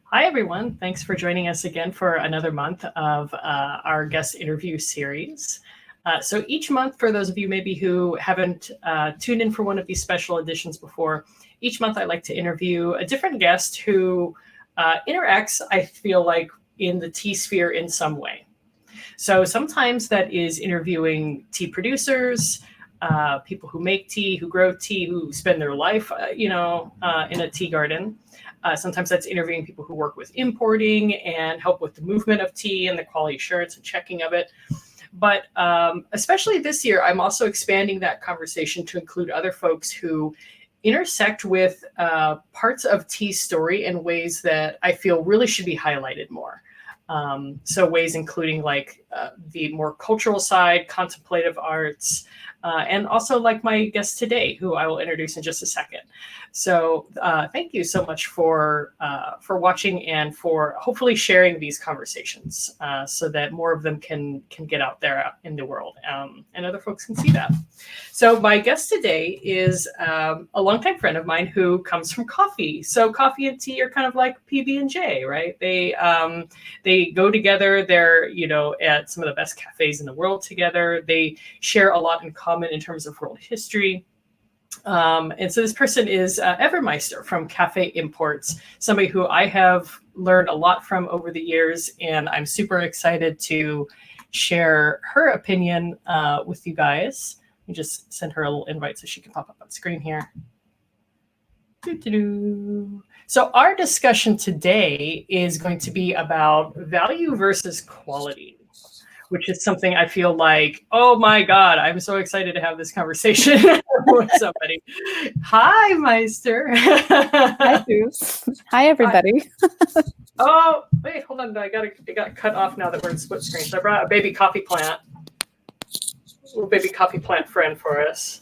Hi, everyone. Thanks for joining us again for another month of our guest interview series. So each month, for those of you maybe who haven't tuned in for one of these special editions before, each month I like to interview a different guest who interacts, I feel like, in the tea sphere in some way. So sometimes that is interviewing tea producers, people who make tea, who grow tea, who spend their life, in a tea garden. Sometimes that's interviewing people who work with importing and help with the movement of tea and the quality assurance and checking of it. But especially this year, I'm also expanding that conversation to include other folks who intersect with parts of tea's story in ways that I feel really should be highlighted more. So ways including like the more cultural side, contemplative arts, and also like my guest today, who I will introduce in just a second. So thank you so much for watching and for hopefully sharing these conversations so that more of them can get out there in the world and other folks can see that. So my guest today is a longtime friend of mine who comes from coffee. So coffee and tea are kind of like PB&J, right? They go together. They're, at some of the best cafes in the world together. They share a lot in common in terms of world history. And so this person is Ever Meister from Cafe Imports, somebody who I have learned a lot from over the years, and I'm super excited to share her opinion with you guys. Let me just send her a little invite so she can pop up on screen here. Doo-doo-doo. So our discussion today is going to be about value versus quality, which is something I feel like, oh my God, I'm so excited to have this conversation with somebody. Hi, Meister. Hi, Suze. Hi, everybody. Oh, wait, hold on. It got cut off now that we're in split screen. So I brought a baby coffee plant. A little baby coffee plant friend for us.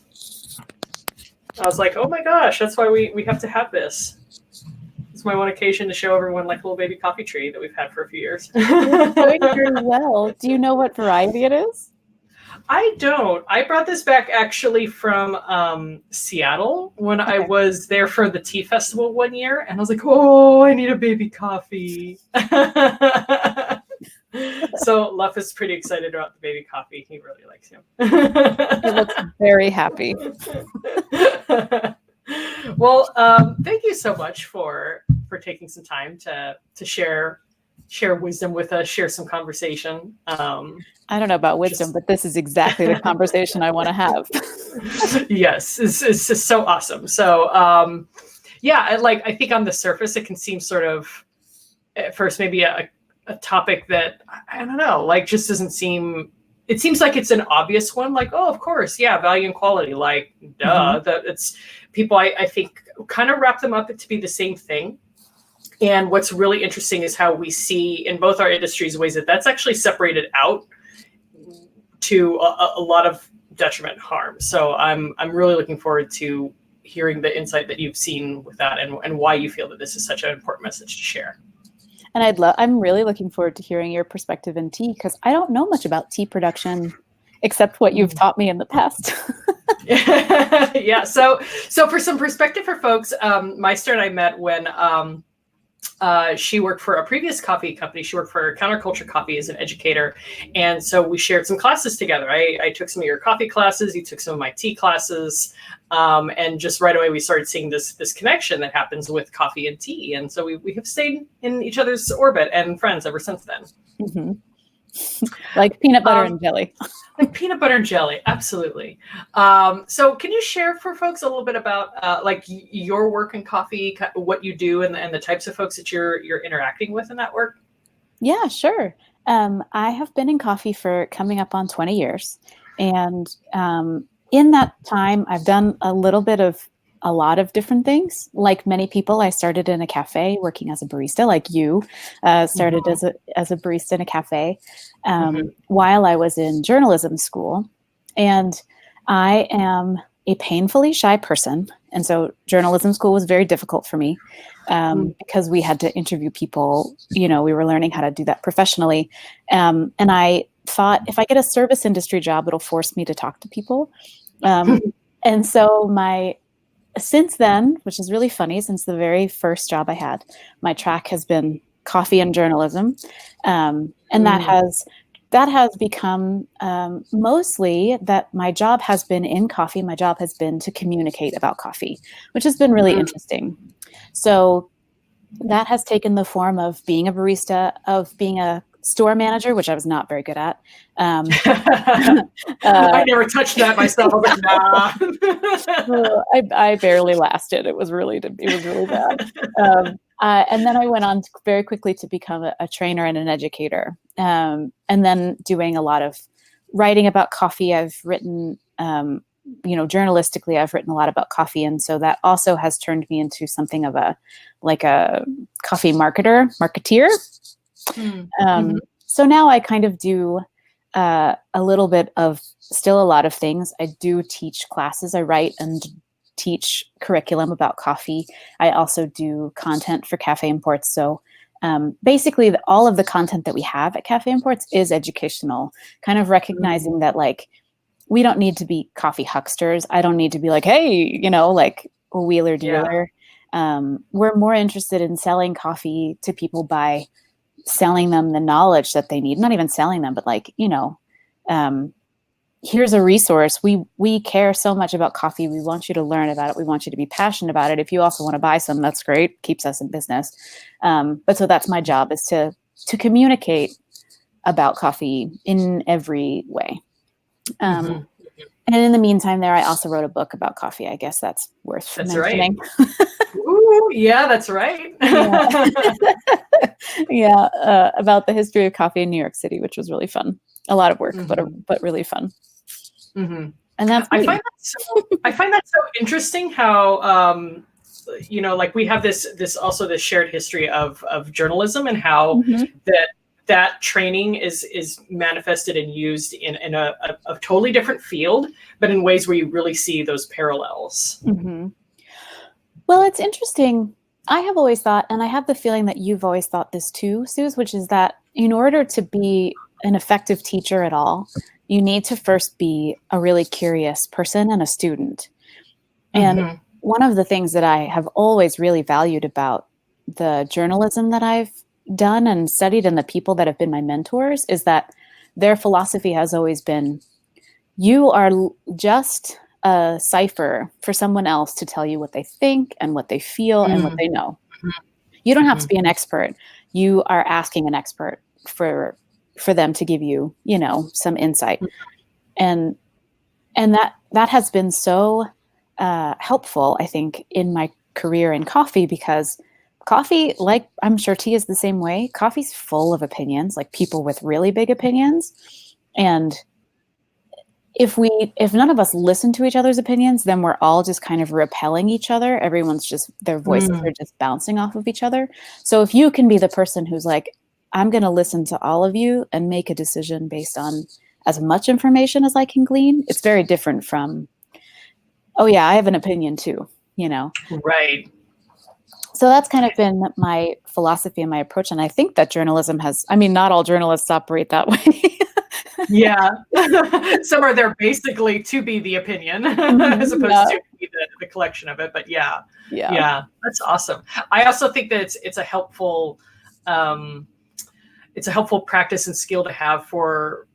I was like, oh my gosh, that's why we have to have this. It's my one occasion to show everyone like a little baby coffee tree that we've had for a few years. It's going very well. Do you know what variety it is? I don't. I brought this back actually from Seattle when I was there for the tea festival one year. And I was like, oh, I need a baby coffee. So Luff is pretty excited about the baby coffee. He really likes him. He looks very happy. Well, thank you so much for taking some time to share wisdom with us, share some conversation. I don't know about wisdom, but this is exactly the conversation I want to have. Yes, it's just so awesome. So, I think on the surface, it can seem sort of, at first, maybe a topic that, I don't know, like just doesn't seem, it seems like it's an obvious one, like, oh, of course, yeah, value and quality, like, duh. That it's people, I think, kind of wrap them up to be the same thing. And what's really interesting is how we see in both our industries ways that that's actually separated out to a lot of detriment and harm. So I'm really looking forward to hearing the insight that you've seen with that and why you feel that this is such an important message to share. And I'm really looking forward to hearing your perspective in tea, because I don't know much about tea production except what you've taught me in the past. Yeah. So for some perspective for folks, Meister and I met when she worked for a previous coffee company. She worked for Counterculture Coffee as an educator. And so we shared some classes together. I took some of your coffee classes. You took some of my tea classes. And just right away, we started seeing this connection that happens with coffee and tea. And so we have stayed in each other's orbit and friends ever since then. Mm-hmm. Like peanut butter and jelly. Like peanut butter and jelly, absolutely. So can you share for folks a little bit about like your work in coffee, what you do, and the types of folks that you're interacting with in that work? Yeah, sure. I have been in coffee for coming up on 20 years. And in that time, I've done a lot of different things. Like many people, I started in a cafe working as a barista, like you started as a barista in a cafe while I was in journalism school. And I am a painfully shy person. And so journalism school was very difficult for me because we had to interview people. We were learning how to do that professionally. And I thought, if I get a service industry job, it'll force me to talk to people. And so my since then, which is really funny, since the very first job I had, my track has been coffee and journalism, and that has become mostly that my job has been in coffee. My job has been to communicate about coffee, which has been really interesting. So that has taken the form of being a barista, of being a store manager, which I was not very good at. I never touched that myself. I was like, nah. I barely lasted. It was really bad. And then I went on very quickly to become a trainer and an educator. And then doing a lot of writing about coffee. I've written, journalistically, I've written a lot about coffee. And so that also has turned me into something of a coffee marketeer. So now I kind of do a little bit of still a lot of things. I do teach classes. I write and teach curriculum about coffee. I also do content for Cafe Imports. So basically all of the content that we have at Cafe Imports is educational, kind of recognizing that like, we don't need to be coffee hucksters. I don't need to be like, hey, like a wheeler dealer. We're more interested in selling coffee to people by selling them the knowledge that they need. Not even selling them, but like, here's a resource. We care so much about coffee. We want you to learn about it. We want you to be passionate about it. If you also want to buy some, that's great. Keeps us in business. But so that's my job, is to communicate about coffee in every way. And in the meantime there, I also wrote a book about coffee. I guess that's worth mentioning. Right. Ooh, yeah, that's right. About the history of coffee in New York City, which was really fun. A lot of work, but really fun. And that's I find that so interesting how like we have this also this shared history of journalism, and how that training is manifested and used in a totally different field, but in ways where you really see those parallels. Well, it's interesting. I have always thought, and I have the feeling that you've always thought this too, Suze, which is that in order to be an effective teacher at all, you need to first be a really curious person and a student. And one of the things that I have always really valued about the journalism that I've done and studied, and the people that have been my mentors, is that their philosophy has always been, you are just a cipher for someone else to tell you what they think and what they feel and what they know. You don't have to be an expert. You are asking an expert for them to give you, some insight. And that has been so helpful, I think, in my career in coffee, because coffee, like I'm sure tea is the same way, coffee's full of opinions, like people with really big opinions. And if none of us listen to each other's opinions, then we're all just kind of repelling each other. Everyone's just, their voices are just bouncing off of each other. So if you can be the person who's like, I'm going to listen to all of you and make a decision based on as much information as I can glean, it's very different from, oh yeah, I have an opinion too, Right. So that's kind of been my philosophy and my approach. And I think that journalism not all journalists operate that way. Yeah. Some are there basically to be the opinion as opposed to be the collection of it. But yeah, that's awesome. I also think that it's a helpful practice and skill to have for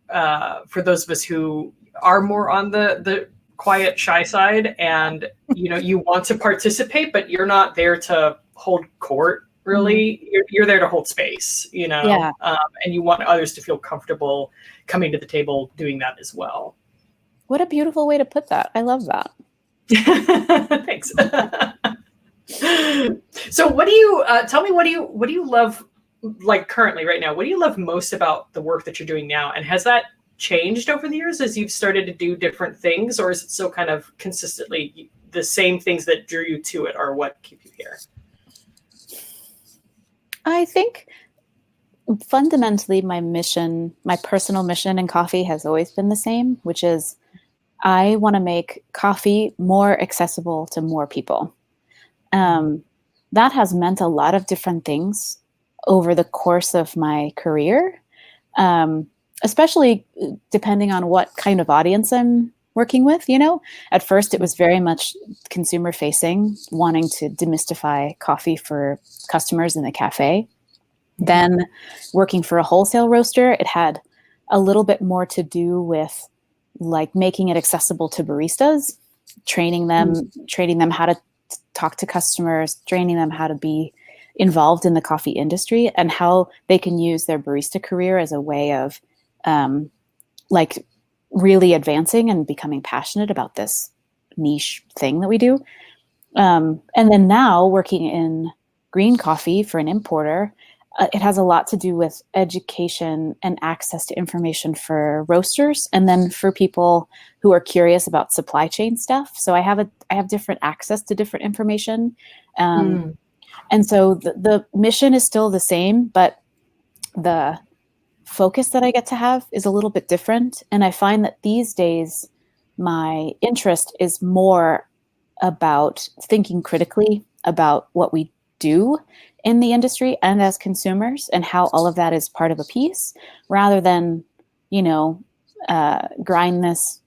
those of us who are more on the quiet, shy side, and you want to participate, but you're not there to hold court. Really, you're there to hold space, and you want others to feel comfortable coming to the table doing that as well. What a beautiful way to put that. I love that. Thanks. So what do you tell me, what do you love, like currently right now, what do you love most about the work that you're doing now? And has that changed over the years as you've started to do different things, or is it still kind of consistently the same things that drew you to it are what keep you here? I think fundamentally my personal mission in coffee has always been the same, which is I want to make coffee more accessible to more people. That has meant a lot of different things over the course of my career, especially depending on what kind of audience I'm working with, At first, it was very much consumer facing, wanting to demystify coffee for customers in the cafe. Then working for a wholesale roaster, it had a little bit more to do with like making it accessible to baristas, training them how to talk to customers, training them how to be involved in the coffee industry and how they can use their barista career as a way of like really advancing and becoming passionate about this niche thing that we do. And then now working in green coffee for an importer, it has a lot to do with education and access to information for roasters, and then for people who are curious about supply chain stuff. So I have different access to different information, and so the mission is still the same, but the focus that I get to have is a little bit different. And I find that these days my interest is more about thinking critically about what we do in the industry and as consumers and how all of that is part of a piece rather than, grind this,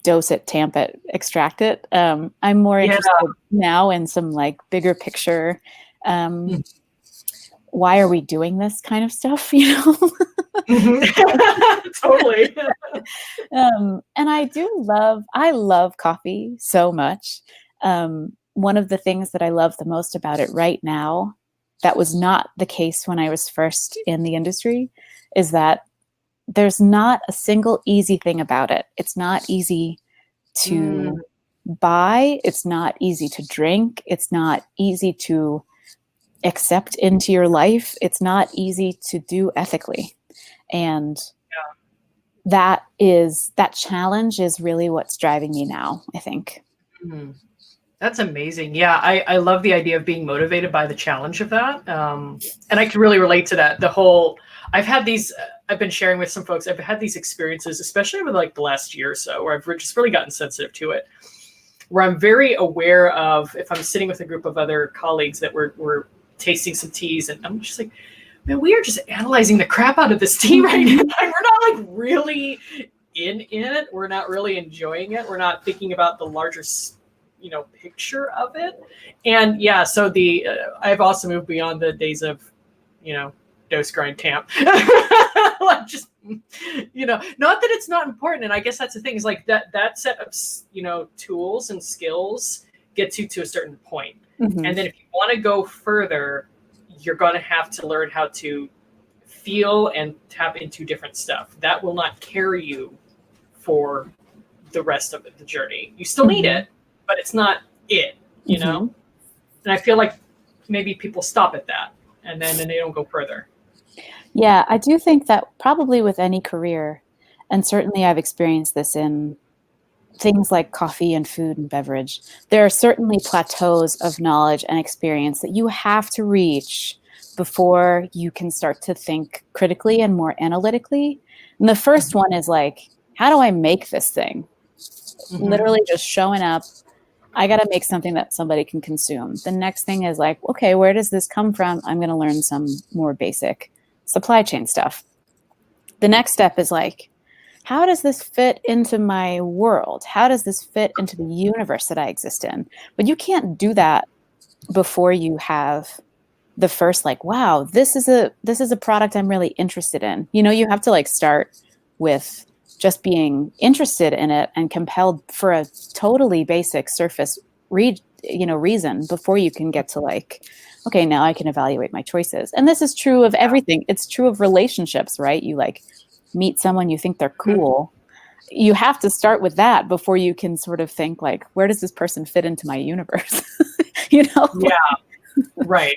dose it, tamp it, extract it. I'm more interested now in some like bigger picture, why are we doing this kind of stuff, Totally. And I love coffee so much. One of the things that I love the most about it right now, that was not the case when I was first in the industry, is that there's not a single easy thing about it. It's not easy to buy. It's not easy to drink. It's not easy to accept into your life. It's not easy to do ethically. And that challenge is really what's driving me now, I think. That's amazing. Yeah, I love the idea of being motivated by the challenge of that. And I can really relate to that. I've been sharing with some folks, I've had these experiences, especially over like the last year or so, where I've just really gotten sensitive to it, where I'm very aware of if I'm sitting with a group of other colleagues that we're tasting some teas, and I'm just like, man, we are just analyzing the crap out of this tea right now. We're not like really in it. We're not really enjoying it. We're not thinking about the larger picture of it. And so I've also moved beyond the days of, dose, grind, tamp. Like just, not that it's not important. And I guess that's the thing is like that set of, tools and skills gets you to a certain point. And then if you want to go further, you're going to have to learn how to feel and tap into different stuff. That will not carry you for the rest of the journey. You still need it, but it's not it, And I feel like maybe people stop at that and then they don't go further. Yeah, I do think that probably with any career, and certainly I've experienced this in things like coffee and food and beverage, there are certainly plateaus of knowledge and experience that you have to reach before you can start to think critically and more analytically. And the first one is like, how do I make this thing? Literally just showing up. I got to make something that somebody can consume. The next thing is like, okay, where does this come from? I'm going to learn some more basic supply chain stuff. The next step is like, how does this fit into my world? How does this fit into the universe that I exist in? But you can't do that before you have the first like, wow, this is a product I'm really interested in. You have to like start with just being interested in it and compelled for a totally basic surface reason before you can get to like, okay, now I can evaluate my choices. And this is true of everything. It's true of relationships, right? You like meet someone, you think they're cool. You have to start with that before you can sort of think like, where does this person fit into my universe? Yeah, right.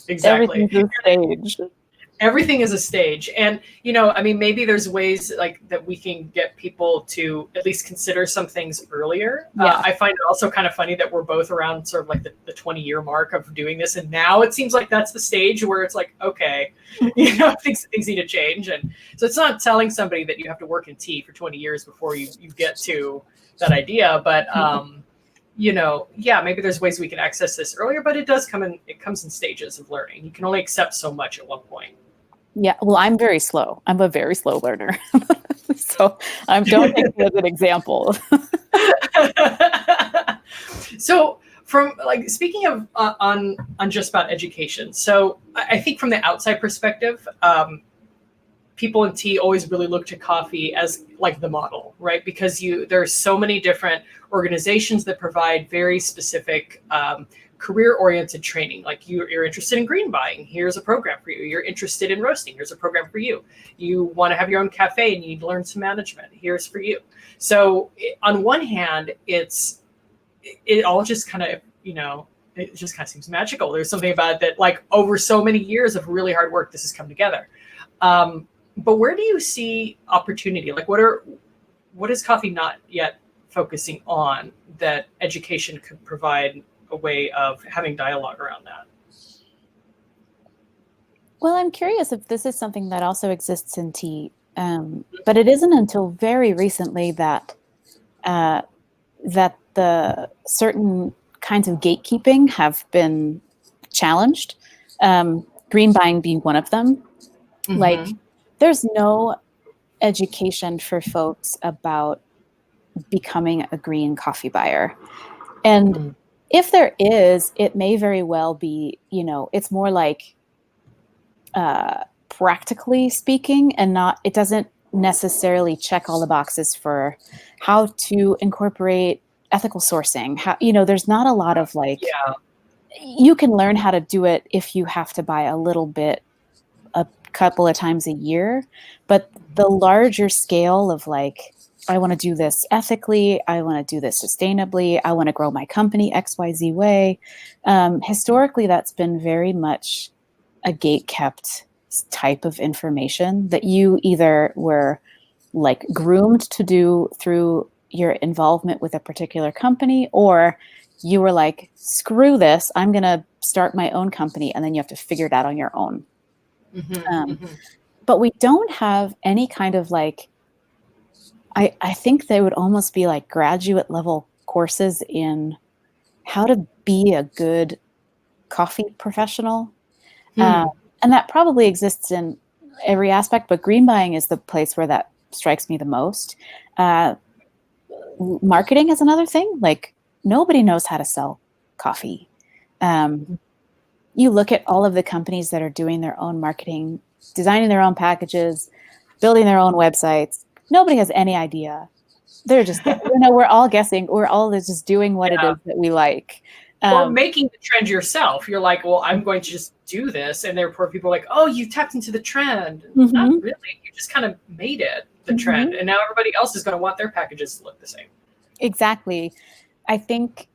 Exactly. Everything's a stage. Everything is a stage. And, maybe there's ways like that we can get people to at least consider some things earlier. I find it also kind of funny that we're both around sort of like the 20-year mark of doing this. And now it seems like that's the stage where it's like, okay, things need to change. And so it's not telling somebody that you have to work in tea for 20 years before you get to that idea. But, maybe there's ways we can access this earlier, but it comes in stages of learning. You can only accept so much at one point. Yeah, well, I'm very slow. I'm a very slow learner. So don't take me as an example. So from like speaking of on just about education, so I think from the outside perspective, people in tea always really look to coffee as like the model, right? Because there's so many different organizations that provide very specific career-oriented training. Like you're interested in green buying, here's a program for you. You're interested in roasting, here's a program for you. You want to have your own cafe and you need to learn some management, here's for you. So on one hand, it all just kind of, it just kind of seems magical. There's something about it that like over so many years of really hard work, this has come together. But where do you see opportunity? Like what is coffee not yet focusing on that education could provide a way of having dialogue around that? Well, I'm curious if this is something that also exists in tea, but it isn't until very recently that the certain kinds of gatekeeping have been challenged. Green buying being one of them. Mm-hmm. Like, there's no education for folks about becoming a green coffee buyer. And if there is, it may very well be, it's more like practically speaking, and it doesn't necessarily check all the boxes for how to incorporate ethical sourcing. There's not a lot of you can learn how to do it if you have to buy a little bit a couple of times a year, but the larger scale of I want to do this ethically, I want to do this sustainably, I want to grow my company XYZ way. Historically, that's been very much a gate-kept type of information that you either were groomed to do through your involvement with a particular company, or you were like, screw this, I'm going to start my own company, and then you have to figure it out on your own. But we don't have any kind of I think they would almost be like graduate level courses in how to be a good coffee professional. And that probably exists in every aspect, but green buying is the place where that strikes me the most. Marketing is another thing. Nobody knows how to sell coffee. You look at all of the companies that are doing their own marketing, designing their own packages, building their own websites. Nobody has any idea. They're just, we're all guessing. We're all just doing what it is that we like. Or making the trend yourself. You're like, well, I'm going to just do this. And therefore people are like, oh, you tapped into the trend. Not really. You just kind of made it the trend. And now everybody else is going to want their packages to look the same. Exactly. I think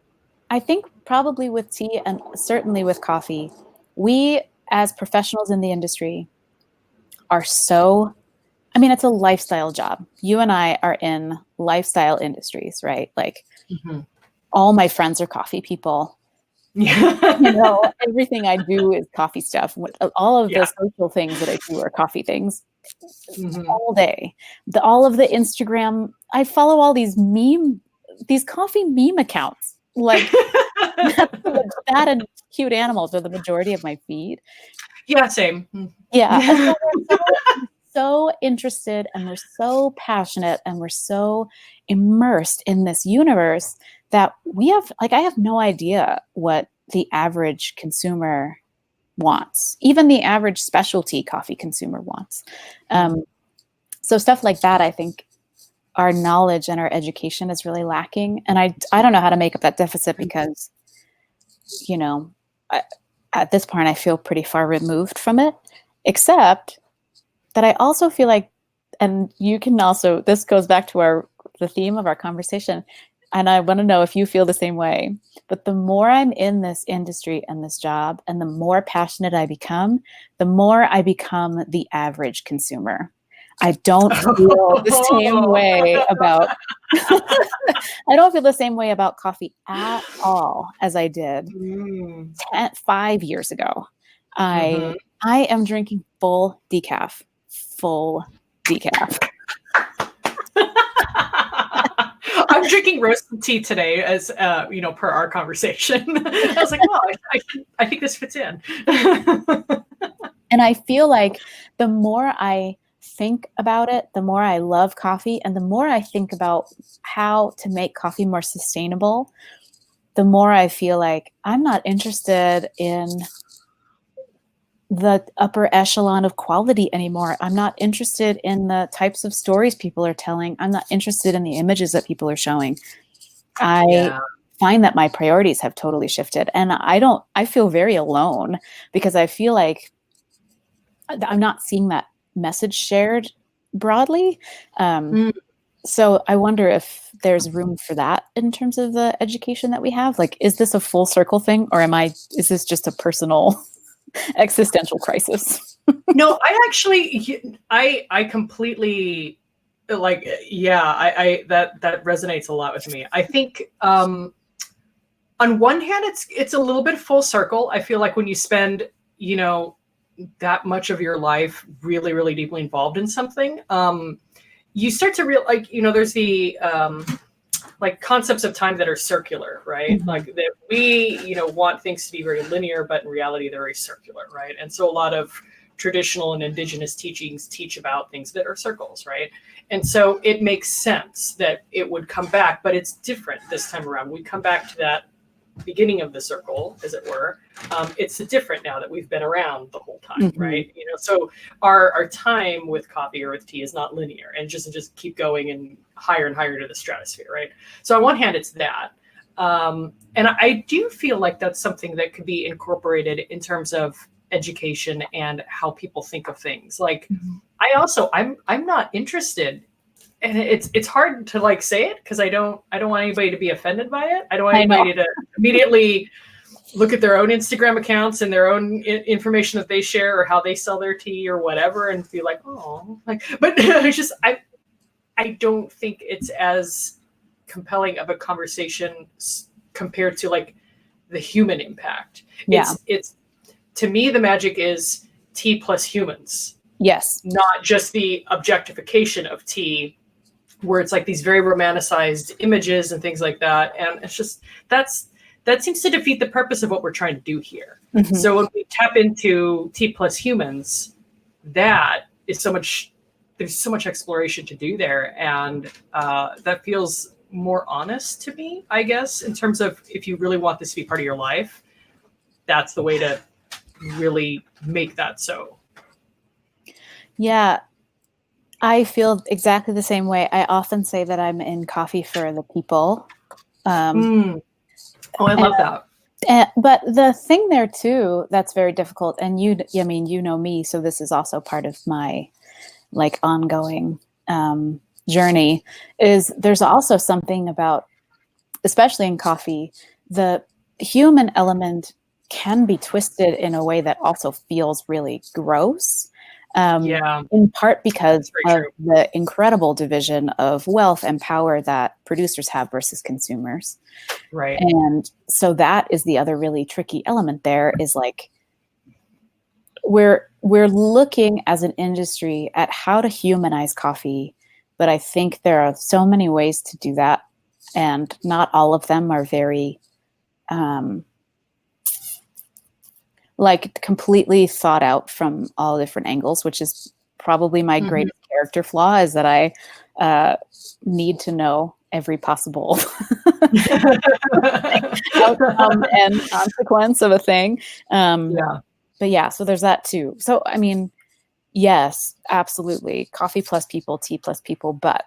probably with tea and certainly with coffee, we as professionals in the industry are it's a lifestyle job. You and I are in lifestyle industries, right? All my friends are coffee people. Everything I do is coffee stuff. All of the social things that I do are coffee things all day. All of the Instagram, I follow all these coffee meme accounts. That and cute animals are the majority of my feed. Yeah, same. Yeah. And so we're so interested, and we're so passionate, and we're so immersed in this universe that I have no idea what the average consumer wants, even the average specialty coffee consumer wants. So stuff like that, I think our knowledge and our education is really lacking. And I don't know how to make up that deficit because, at this point, I feel pretty far removed from it, except that I also feel like, and you can also, this goes back to the theme of our conversation, and I want to know if you feel the same way, but the more I'm in this industry and this job, and the more passionate I become, the more I become the average consumer. I don't feel the same way about, I don't feel the same way about coffee at all as I did 5 years ago. I am drinking full decaf. I'm drinking roasted tea today, as per our conversation. I was like, well, I think this fits in. And I feel like the more I think about it, the more I love coffee, and the more I think about how to make coffee more sustainable, the more I feel like I'm not interested in the upper echelon of quality anymore. I'm not interested in the types of stories people are telling. I'm not interested in the images that people are showing. I find that my priorities have totally shifted, and I feel very alone because I feel like I'm not seeing that message shared broadly. So I wonder if there's room for that in terms of the education that we have. Like, is this a full circle thing, or is this just a personal existential crisis? No, I completely like, I that resonates a lot with me. I think, on one hand, it's a little bit full circle. I feel like when you spend, that much of your life really, really deeply involved in something, you start to there's the like concepts of time that are circular, right? Mm-hmm. Like that we, want things to be very linear, but in reality they're very circular, right? And so a lot of traditional and indigenous teachings teach about things that are circles, right? And so it makes sense that it would come back, but it's different this time around. We come back to that beginning of the circle, as it were. It's different now that we've been around the whole time, right? So our time with coffee or with tea is not linear, and just keep going and higher to the stratosphere, right? So on one hand, it's that, and I do feel like that's something that could be incorporated in terms of education and how people think of things. Like, I'm not interested. And it's hard to like say it because I don't want anybody to be offended by it. I don't want anybody to immediately look at their own Instagram accounts and their own information that they share or how they sell their tea or whatever and be like, oh, like, but it's just, I don't think it's as compelling of a conversation compared to like the human impact. Yeah. It's to me, the magic is tea plus humans. Yes. Not just the objectification of tea, where it's like these very romanticized images and things like that. And it's just, that seems to defeat the purpose of what we're trying to do here. Mm-hmm. So when we tap into tea plus humans, that is there's so much exploration to do there. And that feels more honest to me, I guess, in terms of if you really want this to be part of your life, that's the way to really make that so. Yeah. I feel exactly the same way. I often say that I'm in coffee for the people. Oh, I love that. But the thing there too, that's very difficult. And you know me, so this is also part of my like ongoing journey, is there's also something about, especially in coffee, the human element can be twisted in a way that also feels really gross. In part because of the incredible division of wealth and power that producers have versus consumers. Right. And so that is the other really tricky element there, is like we're looking as an industry at how to humanize coffee, but I think there are so many ways to do that, and not all of them are very like completely thought out from all different angles, which is probably my greatest character flaw, is that I need to know every possible outcome and consequence of a thing. But yeah, so there's that too. So, I mean, yes, absolutely. Coffee plus people, tea plus people, but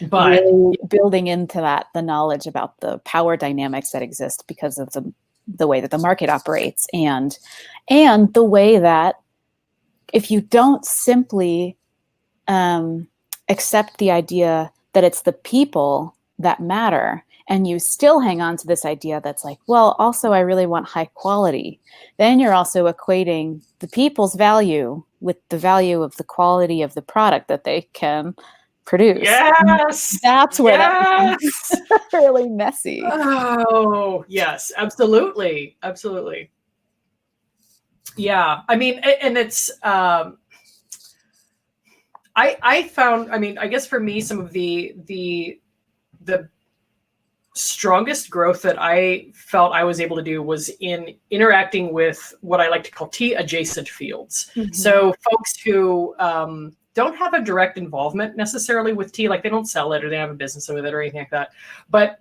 really building into that the knowledge about the power dynamics that exist because of the way that the market operates, and the way that if you don't simply accept the idea that it's the people that matter, and you still hang on to this idea that's like, well, also I really want high quality, then you're also equating the people's value with the value of the quality of the product that they can produce. Yes, that's where that becomes really messy. Oh, yes, absolutely. Yeah, I mean, and it's I found, I mean, I guess for me, some of the strongest growth that I felt I was able to do was in interacting with what I like to call tea adjacent fields. Mm-hmm. So folks who don't have a direct involvement necessarily with tea, like they don't sell it or they have a business with it or anything like that, but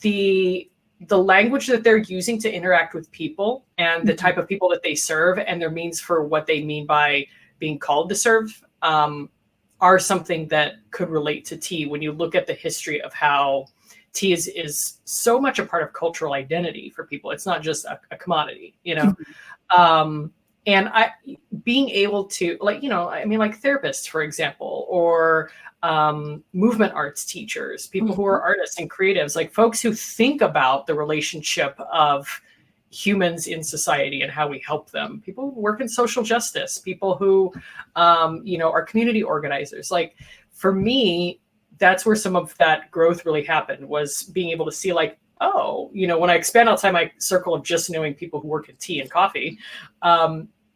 the language that they're using to interact with people and the type of people that they serve and their means for what they mean by being called to serve are something that could relate to tea when you look at the history of how tea is so much a part of cultural identity for people. It's not just a commodity, you know? And being able to, like, you know, I mean, like therapists, for example, or movement arts teachers, people who are artists and creatives, like folks who think about the relationship of humans in society and how we help them, people who work in social justice, people who, you know, are community organizers. Like for me, that's where some of that growth really happened, was being able to see like, oh, you know, when I expand outside my circle of just knowing people who work in tea and coffee,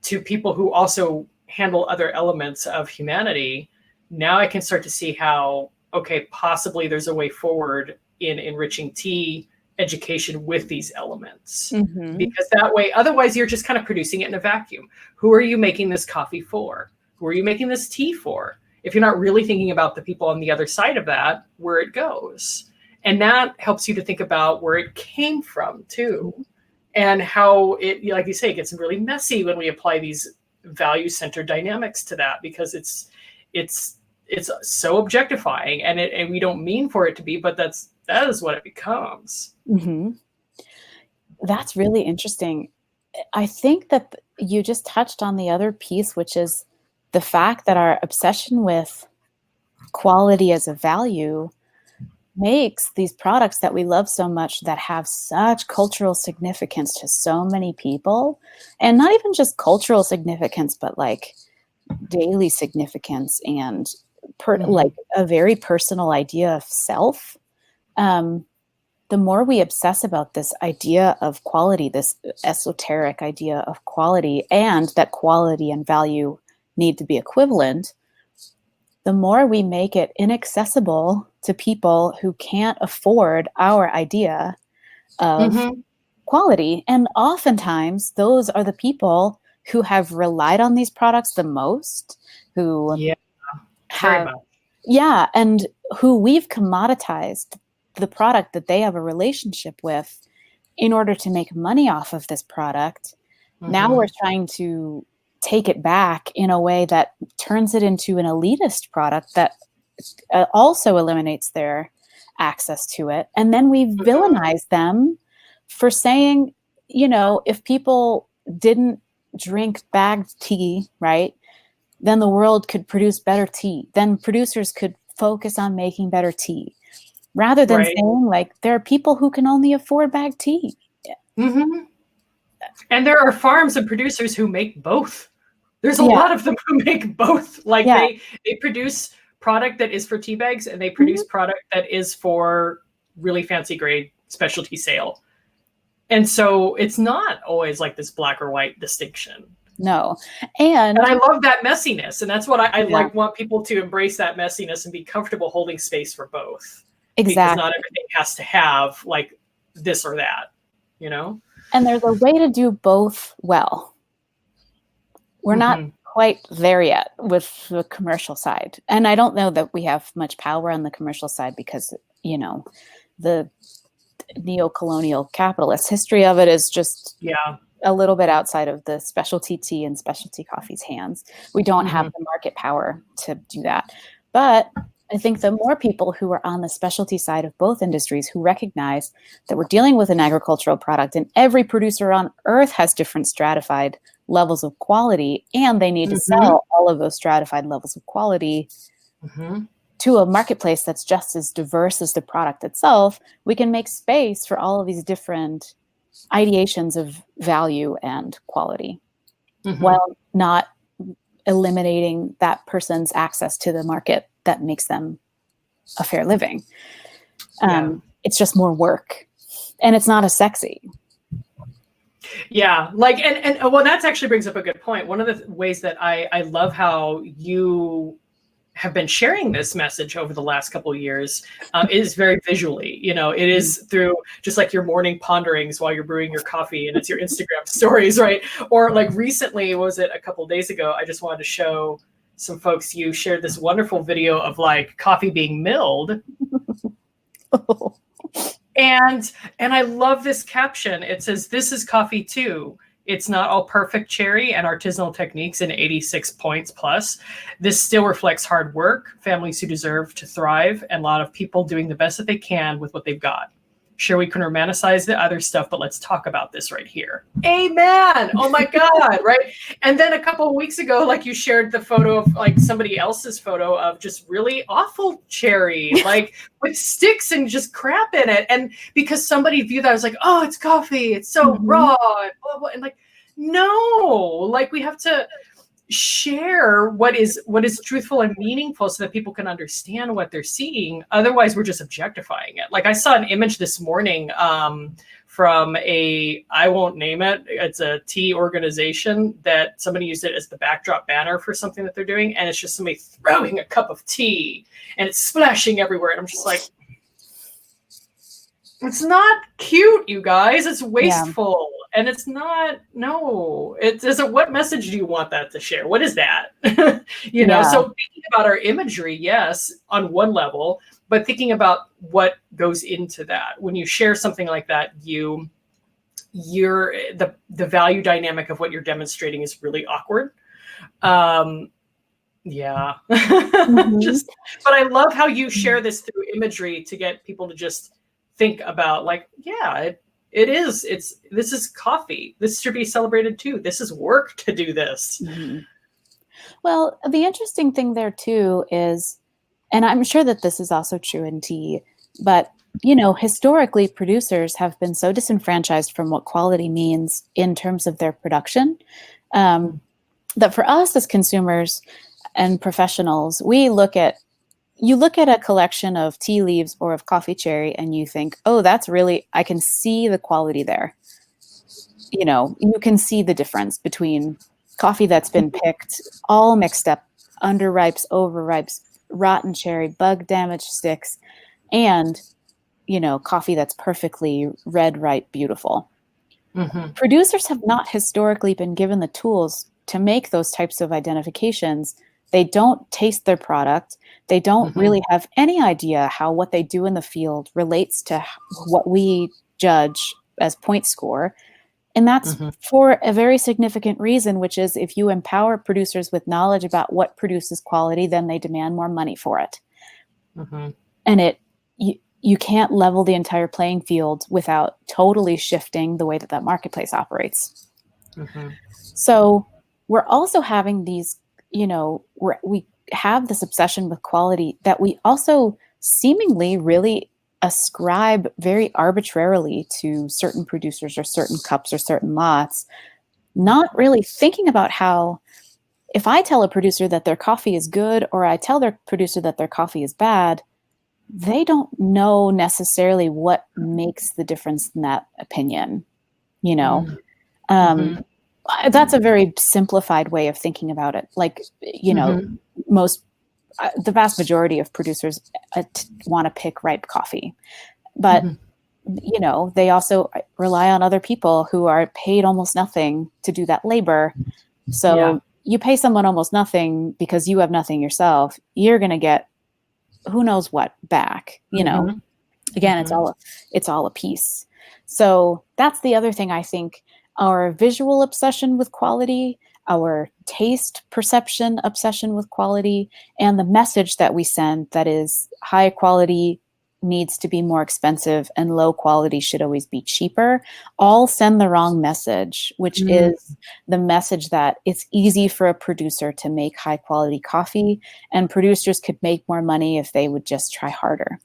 to people who also handle other elements of humanity, now I can start to see how, okay, possibly there's a way forward in enriching tea education with these elements. Because that way, otherwise you're just kind of producing it in a vacuum. Who are you making this coffee for? Who are you making this tea for? If you're not really thinking about the people on the other side of that, where it goes. And that helps you to think about where it came from too. And how it, like you say, it gets really messy when we apply these value-centered dynamics to that, because it's so objectifying, and we don't mean for it to be, but that is what it becomes. That's really interesting. I think that you just touched on the other piece, which is the fact that our obsession with quality as a value makes these products that we love so much, that have such cultural significance to so many people, and not even just cultural significance, but like daily significance and like a very personal idea of self. The more we obsess about this idea of quality, this esoteric idea of quality, and that quality and value need to be equivalent, the more we make it inaccessible to people who can't afford our idea of quality. And oftentimes those are the people who have relied on these products the most, who and who we've commoditized the product that they have a relationship with in order to make money off of this product. Now we're trying to take it back in a way that turns it into an elitist product that also eliminates their access to it. And then we villainize them for saying, you know, if people didn't drink bagged tea, right, then the world could produce better tea. Then producers could focus on making better tea, rather than saying, like, there are people who can only afford bagged tea. And there are farms and producers who make both. There's a lot of them who make both. Like they produce product that is for tea bags, and they produce product that is for really fancy grade specialty sale. And so it's not always like this black or white distinction. No. And I love that messiness. And that's what I like, want people to embrace that messiness and be comfortable holding space for both. Exactly. Because not everything has to have like this or that, you know? And there's a way to do both well. We're not quite there yet with the commercial side. And I don't know that we have much power on the commercial side because, you know, the neo-colonial capitalist history of it is just a little bit outside of the specialty tea and specialty coffee's hands. We don't have the market power to do that. But I think the more people who are on the specialty side of both industries who recognize that we're dealing with an agricultural product, and every producer on earth has different stratified levels of quality, and they need to sell all of those stratified levels of quality to a marketplace that's just as diverse as the product itself, we can make space for all of these different ideations of value and quality while not eliminating that person's access to the market that makes them a fair living. It's just more work, and it's not as sexy. Yeah, like, and well, that actually brings up a good point. One of the ways that I love how you have been sharing this message over the last couple of years is very visually. It is through just like your morning ponderings while you're brewing your coffee, and it's your Instagram stories, right? Or like recently, was it a couple of days ago? I just wanted to show some folks, you shared this wonderful video of like coffee being milled. And I love this caption. It says, "This is coffee too. It's not all perfect cherry and artisanal techniques in 86 points plus. This still reflects hard work, families who deserve to thrive, and a lot of people doing the best that they can with what they've got. Sure, we can romanticize the other stuff, but let's talk about this right here." Amen. Oh my God, right? And then a couple of weeks ago, like you shared the photo of like somebody else's photo of just really awful cherry, like with sticks and just crap in it. And because somebody viewed that, I was like, oh, it's coffee. It's so raw and blah, blah. And like, no, like we have to share what is truthful and meaningful so that people can understand what they're seeing. Otherwise, we're just objectifying it. Like I saw an image this morning from I won't name it. It's a tea organization that somebody used it as the backdrop banner for something that they're doing. And it's just somebody throwing a cup of tea and it's splashing everywhere. And I'm just like, it's not cute, you guys. It's wasteful. And it's not, no, it isn't. What message do you want that to share? What is that? you know, so thinking about our imagery, yes, on one level, but thinking about what goes into that. When you share something like that, the value dynamic of what you're demonstrating is really awkward. Yeah. Just, but I love how you share this through imagery to get people to just think about like, yeah, this is coffee. This should be celebrated too. This is work to do this. Well, the interesting thing there too is, and I'm sure that this is also true in tea, but you know, historically producers have been so disenfranchised from what quality means in terms of their production, that for us as consumers and professionals, you look at a collection of tea leaves or of coffee cherry and you think, oh, I can see the quality there. You know, you can see the difference between coffee that's been picked, all mixed up, underripes, overripes, rotten cherry, bug damaged sticks, and, you know, coffee that's perfectly red, ripe, beautiful. Producers have not historically been given the tools to make those types of identifications. They don't taste their product. They don't really have any idea how what they do in the field relates to what we judge as point score. And that's for a very significant reason, which is if you empower producers with knowledge about what produces quality, then they demand more money for it. And you can't level the entire playing field without totally shifting the way that marketplace operates. So we're also having these, you know, we have this obsession with quality that we also seemingly really ascribe very arbitrarily to certain producers or certain cups or certain lots, not really thinking about how, if I tell a producer that their coffee is good or I tell their producer that their coffee is bad, they don't know necessarily what makes the difference in that opinion, you know? That's a very simplified way of thinking about it. Like, you know, the vast majority of producers want to pick ripe coffee, but you know, they also rely on other people who are paid almost nothing to do that labor. So you pay someone almost nothing because you have nothing yourself. You're going to get who knows what back, you know, again, it's all a piece. So that's the other thing. I think our visual obsession with quality, our taste perception obsession with quality, and the message that we send that is high quality needs to be more expensive and low quality should always be cheaper, all send the wrong message, which is the message that it's easy for a producer to make high quality coffee and producers could make more money if they would just try harder.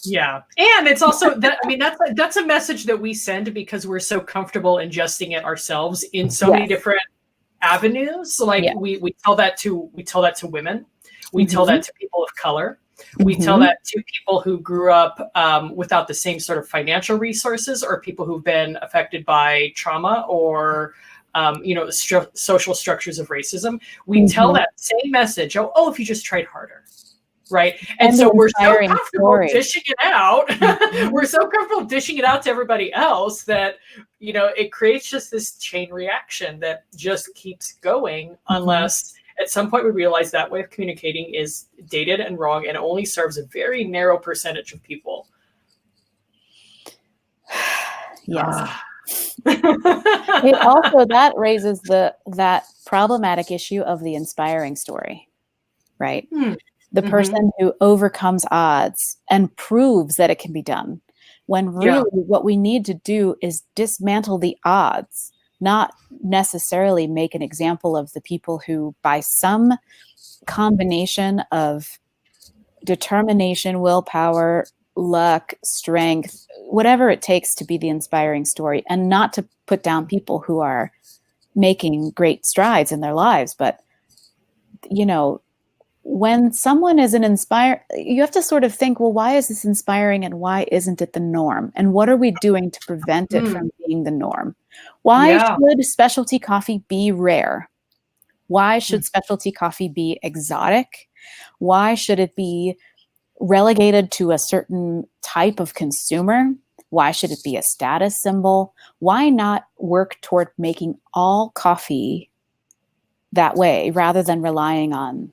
Yeah. And it's also that, I mean, that's a message that we send because we're so comfortable ingesting it ourselves in so many different avenues. So like we tell that to women, we tell that to people of color, we tell that to people who grew up without the same sort of financial resources or people who've been affected by trauma or social structures of racism. We tell that same message. Oh, if you just tried harder. Right. And so we're so comfortable dishing it out. We're so comfortable dishing it out to everybody else that, it creates just this chain reaction that just keeps going unless at some point we realize that way of communicating is dated and wrong and only serves a very narrow percentage of people. Yes. It also, that raises that problematic issue of the inspiring story, right? The person who overcomes odds and proves that it can be done, when really what we need to do is dismantle the odds, not necessarily make an example of the people who, by some combination of determination, willpower, luck, strength, whatever it takes to be the inspiring story, and not to put down people who are making great strides in their lives. But, when someone is you have to sort of think, well, why is this inspiring and why isn't it the norm? And what are we doing to prevent it from being the norm? Why should specialty coffee be rare? Why should specialty coffee be exotic? Why should it be relegated to a certain type of consumer? Why should it be a status symbol? Why not work toward making all coffee that way rather than relying on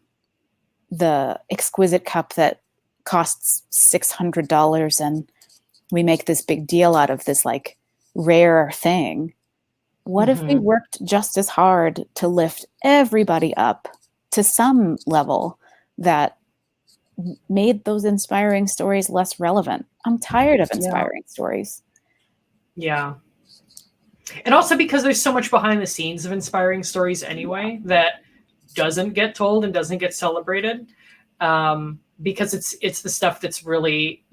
the exquisite cup that costs $600 and we make this big deal out of this like rare thing? What if we worked just as hard to lift everybody up to some level that made those inspiring stories less relevant? I'm tired of inspiring stories. Yeah. And also because there's so much behind the scenes of inspiring stories anyway that doesn't get told and doesn't get celebrated, because it's the stuff that's really,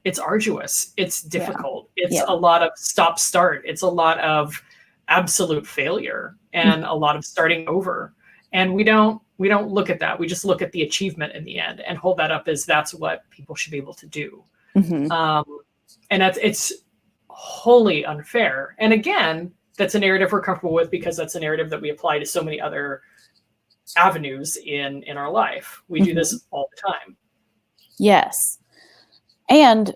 it's arduous, it's difficult, it's a lot of stop start, it's a lot of absolute failure and a lot of starting over, and we don't look at that. We just look at the achievement in the end and hold that up as that's what people should be able to do. And it's wholly unfair, and again, that's a narrative we're comfortable with because that's a narrative that we apply to so many other avenues in our life. We do this all the time. Yes. And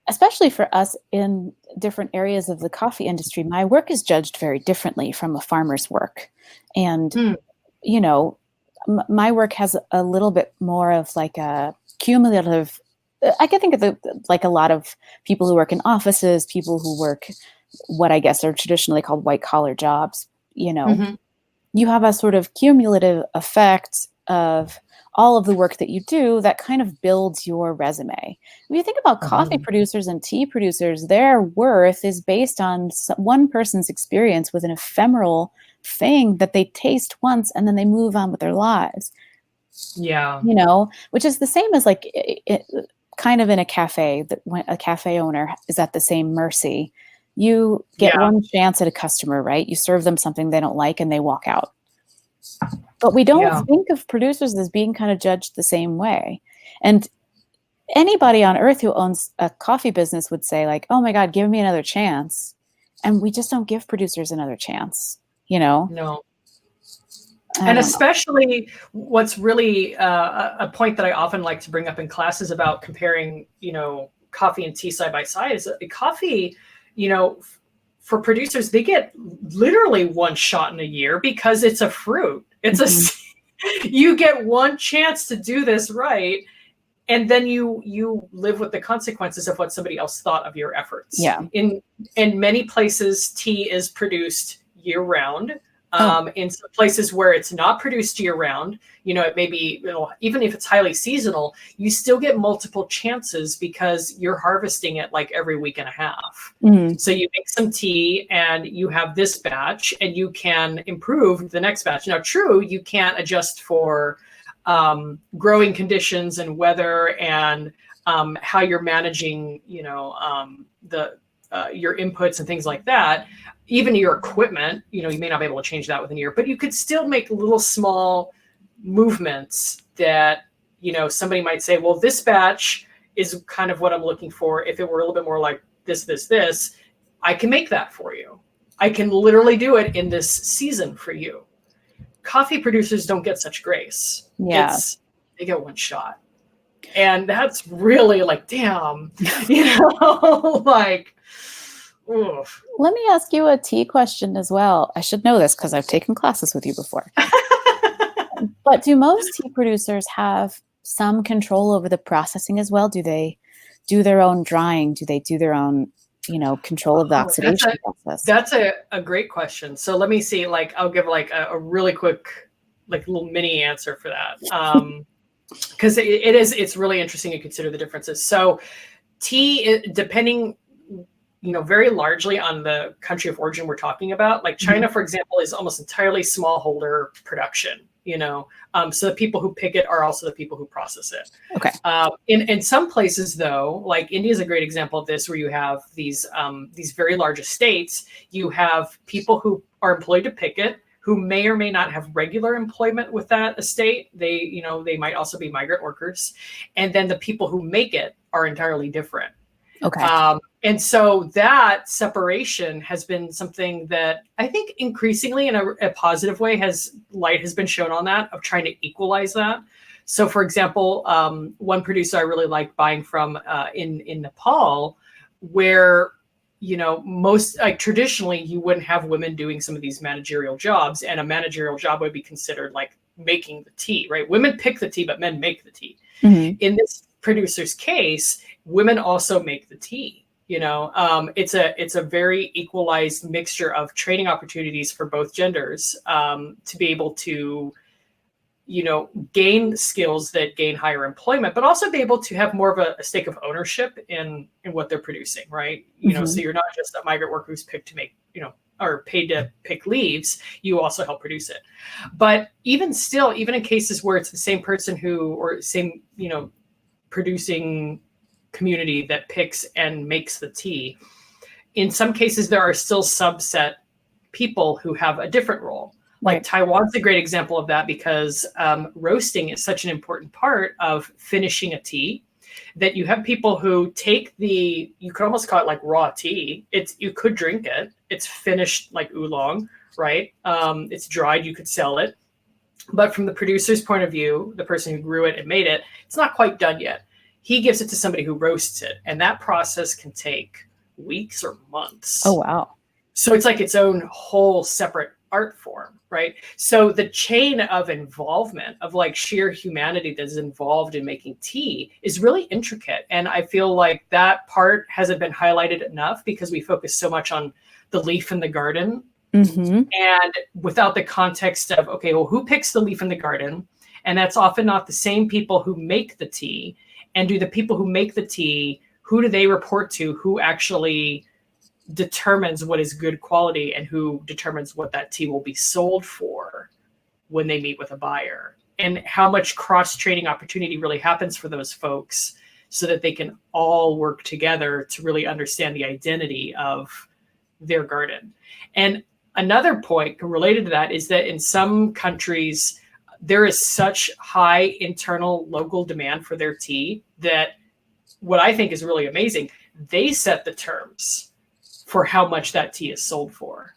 especially for us in different areas of the coffee industry, my work is judged very differently from a farmer's work. And, my work has a little bit more of like a cumulative, I can think of like a lot of people who work in offices, people who work what I guess are traditionally called white collar jobs, you have a sort of cumulative effect of all of the work that you do that kind of builds your resume. When you think about coffee producers and tea producers, their worth is based on one person's experience with an ephemeral thing that they taste once and then they move on with their lives. Yeah. Which is the same as like kind of in a cafe, that when a cafe owner is at the same mercy. You get one chance at a customer, right? You serve them something they don't like and they walk out. But we don't think of producers as being kind of judged the same way. And anybody on earth who owns a coffee business would say like, oh my God, give me another chance. And we just don't give producers another chance, No. And especially what's really a point that I often like to bring up in classes about comparing, coffee and tea side by side is that coffee, for producers, they get literally one shot in a year because it's a fruit. It's you get one chance to do this right. And then you live with the consequences of what somebody else thought of your efforts. Yeah. In many places, tea is produced year round. In some places where it's not produced year round, it may be, even if it's highly seasonal, you still get multiple chances because you're harvesting it like every week and a half. So you make some tea and you have this batch and you can improve the next batch. Now, true, you can't adjust for growing conditions and weather and how you're managing, your inputs and things like that. Even your equipment, you may not be able to change that within a year, but you could still make little small movements that, somebody might say, well, this batch is kind of what I'm looking for. If it were a little bit more like this, I can make that for you. I can literally do it in this season for you. Coffee producers don't get such grace. Yeah. They get one shot. And that's really like, damn, you know, like, oof. Let me ask you a tea question as well. I should know this because I've taken classes with you before. But do most tea producers have some control over the processing as well? Do they do their own drying? Do they do their own, control of the oxidation process? That's a great question. So let me see, like, I'll give like a really quick, like little mini answer for that. Because it's really interesting to consider the differences. So tea, depending, very largely on the country of origin we're talking about, like China, for example, is almost entirely smallholder production, so the people who pick it are also the people who process it. Okay. In some places, though, like India is a great example of this, where you have these very large estates. You have people who are employed to pick it, who may or may not have regular employment with that estate. They might also be migrant workers. And then the people who make it are entirely different. Okay. And so that separation has been something that I think increasingly in a positive way light has been shown on that, of trying to equalize that. So for example, one producer I really like buying from in Nepal, where most, like, traditionally you wouldn't have women doing some of these managerial jobs, and a managerial job would be considered like making the tea, right? Women pick the tea, but men make the tea. Mm-hmm. In this producer's case, women also make the tea. It's a very equalized mixture of training opportunities for both genders, to be able to gain skills that gain higher employment, but also be able to have more of a stake of ownership in what they're producing, right? So you're not just a migrant worker who's picked to make, or paid to pick leaves, you also help produce it. But even still, even in cases where it's the same person or same, producing community that picks and makes the tea, in some cases, there are still subset people who have a different role. Like Taiwan's a great example of that, because roasting is such an important part of finishing a tea, that you have people who take you could almost call it like raw tea. You could drink it. It's finished like oolong, right? It's dried. You could sell it. But from the producer's point of view, the person who grew it and made it, it's not quite done yet. He gives it to somebody who roasts it. And that process can take weeks or months. Oh, wow. So it's like its own whole separate art form, right? So the chain of involvement, of like sheer humanity that's involved in making tea, is really intricate. And I feel like that part hasn't been highlighted enough, because we focus so much on the leaf in the garden. Mm-hmm. And without the context of, okay, well, who picks the leaf in the garden? And that's often not the same people who make the tea. And do the people who make the tea, who do they report to? Who actually determines what is good quality, and who determines what that tea will be sold for when they meet with a buyer? And how much cross-training opportunity really happens for those folks, so that they can all work together to really understand the identity of their garden. And another point related to that is that in some countries, there is such high internal local demand for their tea that what I think is really amazing, they set the terms for how much that tea is sold for,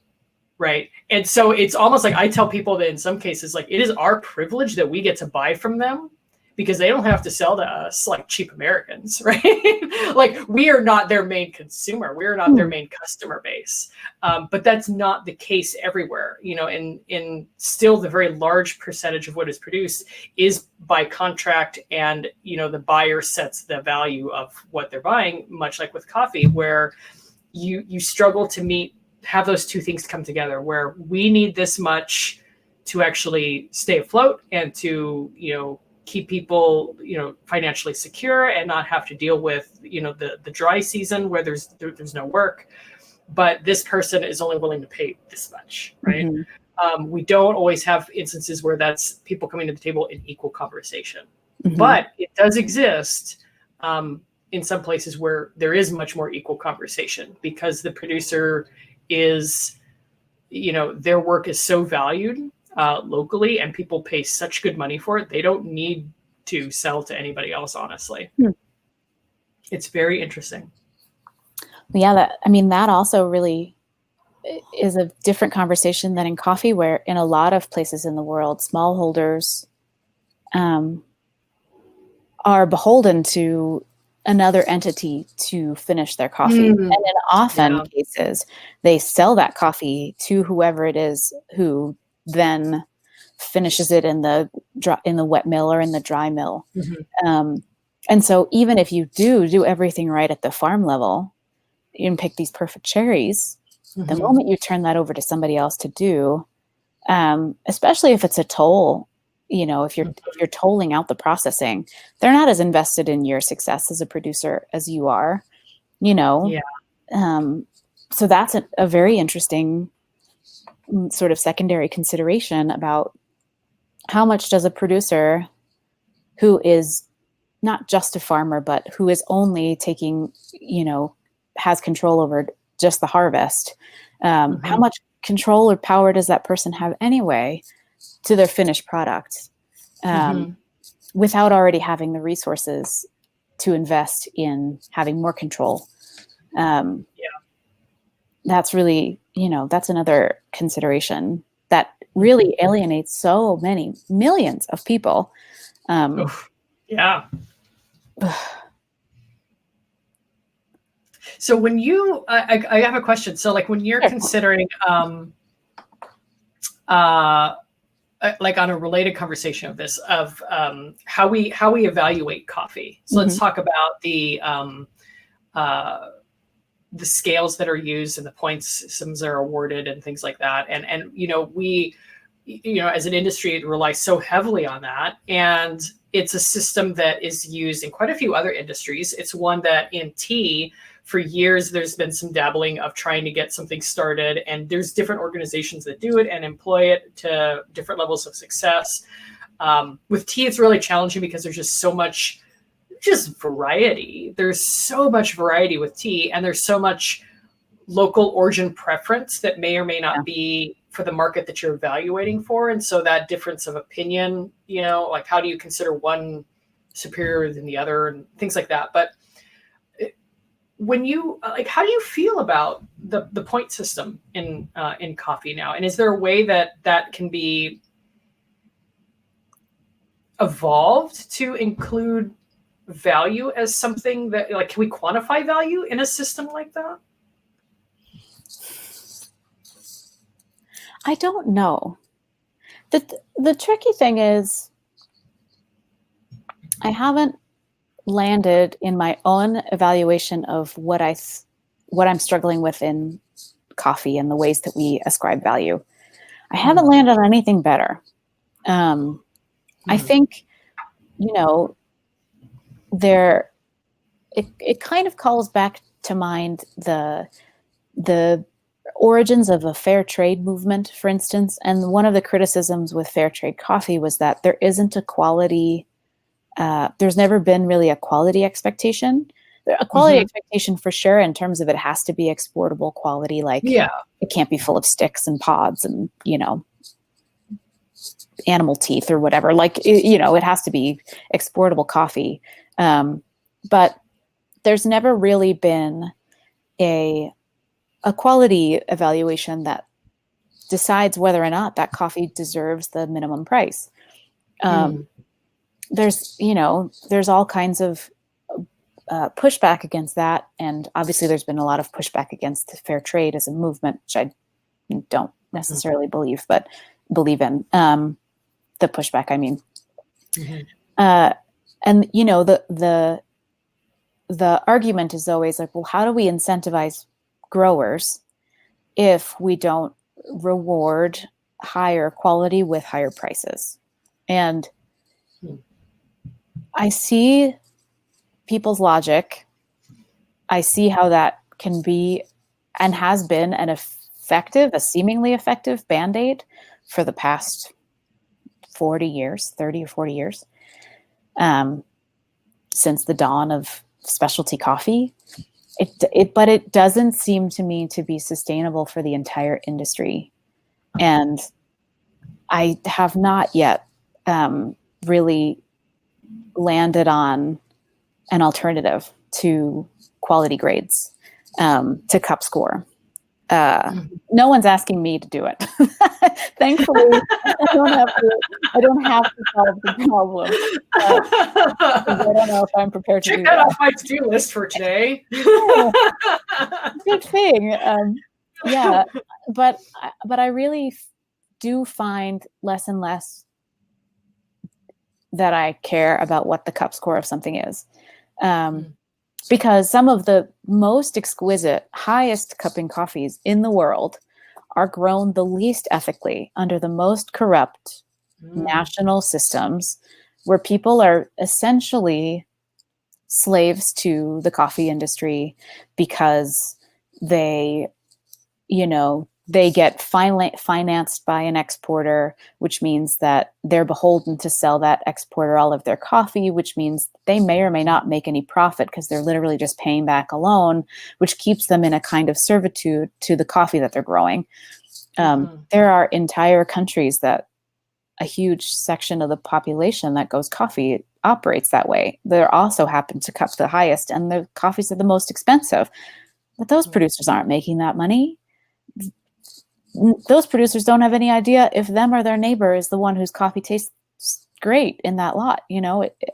right? And so it's almost like I tell people that in some cases, like, it is our privilege that we get to buy from them, because they don't have to sell to us like cheap Americans, right? Like, we are not their main consumer. We are not their main customer base. But that's not the case everywhere, in still the very large percentage of what is produced is by contract, and, the buyer sets the value of what they're buying, much like with coffee, where you struggle to have those two things come together, where we need this much to actually stay afloat and to, keep people, financially secure, and not have to deal with, the dry season where there's no work. But this person is only willing to pay this much, right? Mm-hmm. We don't always have instances where that's people coming to the table in equal conversation, but it does exist in some places where there is much more equal conversation, because the producer is, their work is so valued locally, and people pay such good money for it. They don't need to sell to anybody else, honestly. It's very interesting. Yeah, that also really is a different conversation than in coffee, where in a lot of places in the world, smallholders are beholden to another entity to finish their coffee. And in often cases, they sell that coffee to whoever it is who then finishes it in the wet mill or in the dry mill. And so even if you do everything right at the farm level, you can pick these perfect cherries, the moment you turn that over to somebody else to do, especially if it's a toll, if you're tolling out the processing, they're not as invested in your success as a producer as you are, so that's a very interesting sort of secondary consideration about how much does a producer who is not just a farmer, but who is only taking, has control over just the harvest. How much control or power does that person have anyway to their finished product, without already having the resources to invest in having more control? That's really, that's another consideration that really alienates so many millions of people. So when you, I have a question. So like when you're considering, like on a related conversation of this, of how we evaluate coffee. So let's talk about the scales that are used and the points systems that are awarded and things like that. And we, as an industry, rely so heavily on that. And it's a system that is used in quite a few other industries. It's one that in tea, for years, there's been some dabbling of trying to get something started, and there's different organizations that do it and employ it to different levels of success. With tea, it's really challenging because there's just so much variety. There's so much variety with tea, and there's so much local origin preference that may or may not be for the market that you're evaluating for. And so that difference of opinion, like how do you consider one superior than the other and things like that. But when you how do you feel about the point system in coffee now? And is there a way that can be evolved to include value as something that, like, can we quantify value in a system like that? I don't know. The tricky thing is I haven't landed in my own evaluation of what I'm struggling with in coffee and the ways that we ascribe value. I haven't landed on anything better. I think, it kind of calls back to mind the origins of a fair trade movement, for instance. And one of the criticisms with fair trade coffee was that there isn't a quality. There's never been really a quality expectation. A quality expectation for sure, in terms of it has to be exportable quality. Like, it can't be full of sticks and pods and, animal teeth or whatever. Like, it has to be exportable coffee. But there's never really been a quality evaluation that decides whether or not that coffee deserves the minimum price. There's all kinds of pushback against that. And obviously there's been a lot of pushback against fair trade as a movement, which I don't necessarily believe in. The pushback, I mean. And, the argument is always like, well, how do we incentivize growers if we don't reward higher quality with higher prices? And I see people's logic. I see how that can be and has been a seemingly effective Band-Aid for the past 30 or 40 years, since the dawn of specialty coffee. But it doesn't seem to me to be sustainable for the entire industry. And I have not yet really landed on an alternative to quality grades, to cup score. No one's asking me to do it. Thankfully, I don't have to solve the problem. I don't know if I'm prepared to check do that that. off my to-do list for today. Good thing. Yeah, but I really do find less and less that I care about what the cup score of something is. Because some of the most exquisite, highest cupping coffees in the world are grown the least ethically under the most corrupt national systems, where people are essentially slaves to the coffee industry because they, they get financed by an exporter, which means that they're beholden to sell that exporter all of their coffee, which means they may or may not make any profit because they're literally just paying back a loan, which keeps them in a kind of servitude to the coffee that they're growing. There are entire countries that a huge section of the population that goes coffee operates that way. They also happen to cup the highest, and the coffees are the most expensive. But those producers aren't making that money. Those producers don't have any idea if them or their neighbor is the one whose coffee tastes great in that lot.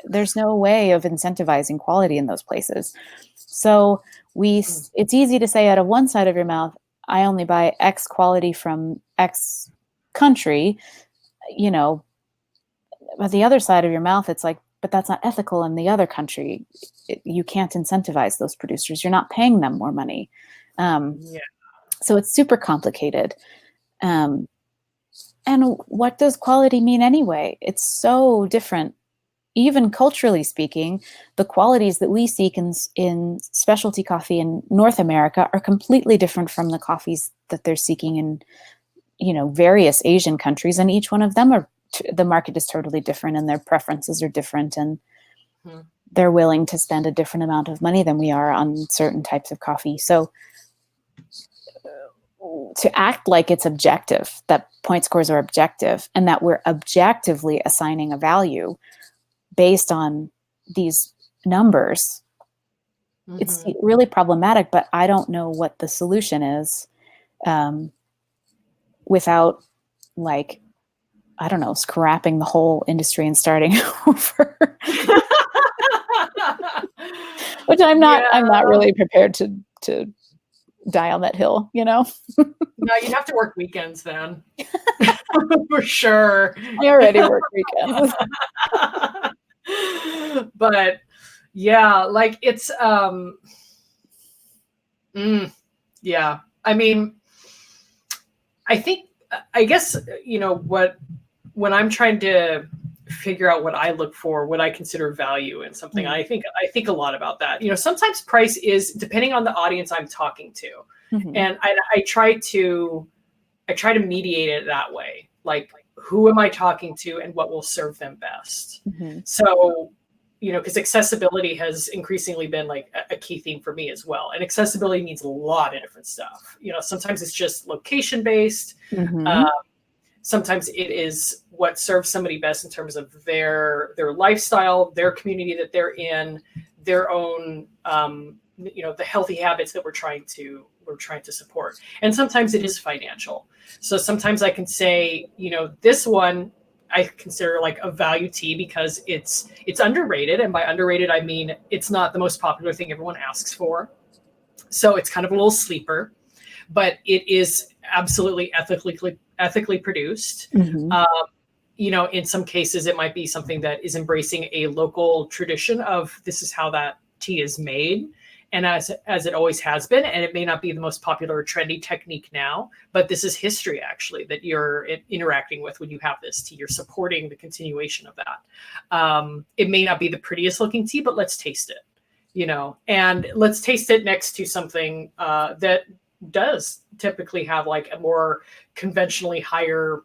There's no way of incentivizing quality in those places. So it's easy to say out of one side of your mouth, I only buy X quality from X country, but the other side of your mouth, it's like, but that's not ethical in the other country. You can't incentivize those producers. You're not paying them more money. So it's super complicated. And what does quality mean anyway? It's so different. Even culturally speaking, the qualities that we seek in specialty coffee in North America are completely different from the coffees that they're seeking in, various Asian countries. And each one of them the market is totally different, and their preferences are different, and they're willing to spend a different amount of money than we are on certain types of coffee. So to act like it's objective, that point scores are objective, and that we're objectively assigning a value based on these numbers, it's really problematic. But I don't know what the solution is without, I don't know, scrapping the whole industry and starting over. Which I'm not really prepared to die on that hill, No, you'd have to work weekends then. For sure. I already work weekends. But yeah, it's yeah. I mean, I guess, when I'm trying to figure out what I look for, what I consider value in something, I think a lot about that. Sometimes price is depending on the audience I'm talking to. And I try to mediate it that way. Like, who am I talking to and what will serve them best? So, because accessibility has increasingly been a key theme for me as well. And accessibility means a lot of different stuff. Sometimes it's just location based. Sometimes it is what serves somebody best in terms of their lifestyle, their community that they're in, their own, the healthy habits that we're trying to support. And sometimes it is financial. So sometimes I can say, this one I consider a value tea because it's underrated. And by underrated, I mean, it's not the most popular thing everyone asks for. So it's kind of a little sleeper, but it is absolutely ethically produced. In some cases, it might be something that is embracing a local tradition of this is how that tea is made. And as it always has been, and it may not be the most popular or trendy technique now, but this is history actually that you're interacting with when you have this tea. You're supporting the continuation of that. It may not be the prettiest looking tea, but let's taste it, and let's taste it next to something that does typically have a more conventionally higher,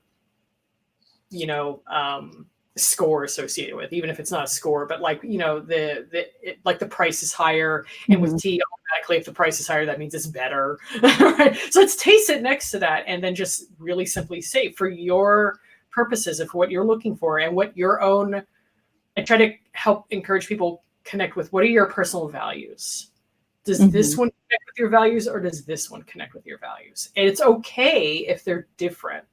score associated with, even if it's not a score, but the price is higher, and with tea automatically, if the price is higher, that means it's better. Right? So let's taste it next to that, and then just really simply say, for your purposes of what you're looking for and what your own, I try to help encourage people connect with what are your personal values, Does this one connect with your values, or does this one connect with your values? And it's okay if they're different.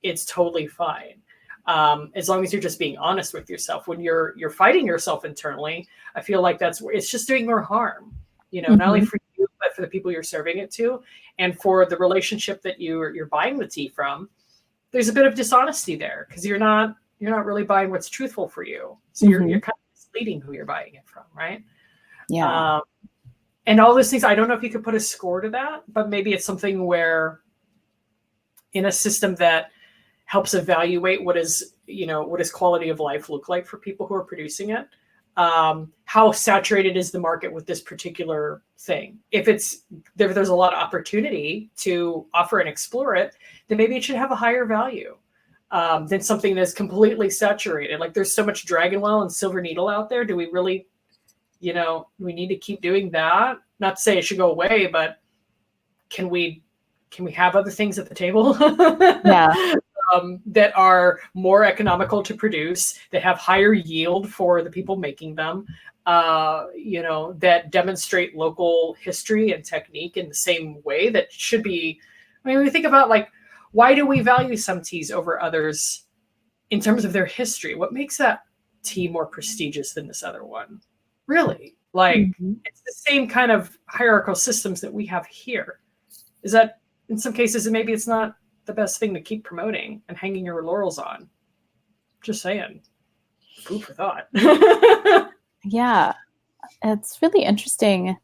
It's totally fine. As long as you're just being honest with yourself. When you're fighting yourself internally, I feel like that's where it's just doing more harm, not only for you, but for the people you're serving it to, and for the relationship that you're buying the tea from. There's a bit of dishonesty there because you're not really buying what's truthful for you. So you're kind of misleading who you're buying it from, right? Yeah. And all those things, I don't know if you could put a score to that, but maybe it's something where in a system that helps evaluate what does quality of life look like for people who are producing it, how saturated is the market with this particular thing? If there's a lot of opportunity to offer and explore it, then maybe it should have a higher value than something that's completely saturated. Like there's so much Dragonwell and Silver Needle out there. Do we really, we need to keep doing that? Not to say it should go away, but can we have other things at the table? Yeah. That are more economical to produce, that have higher yield for the people making them, that demonstrate local history and technique in the same way that should be. I mean, we think about like, why do we value some teas over others in terms of their history? What makes that tea more prestigious than this other one? Really? Like, it's the same kind of hierarchical systems that we have here. Is that in some cases, maybe it's not the best thing to keep promoting and hanging your laurels on? Just saying. Food for thought. Yeah. It's really interesting.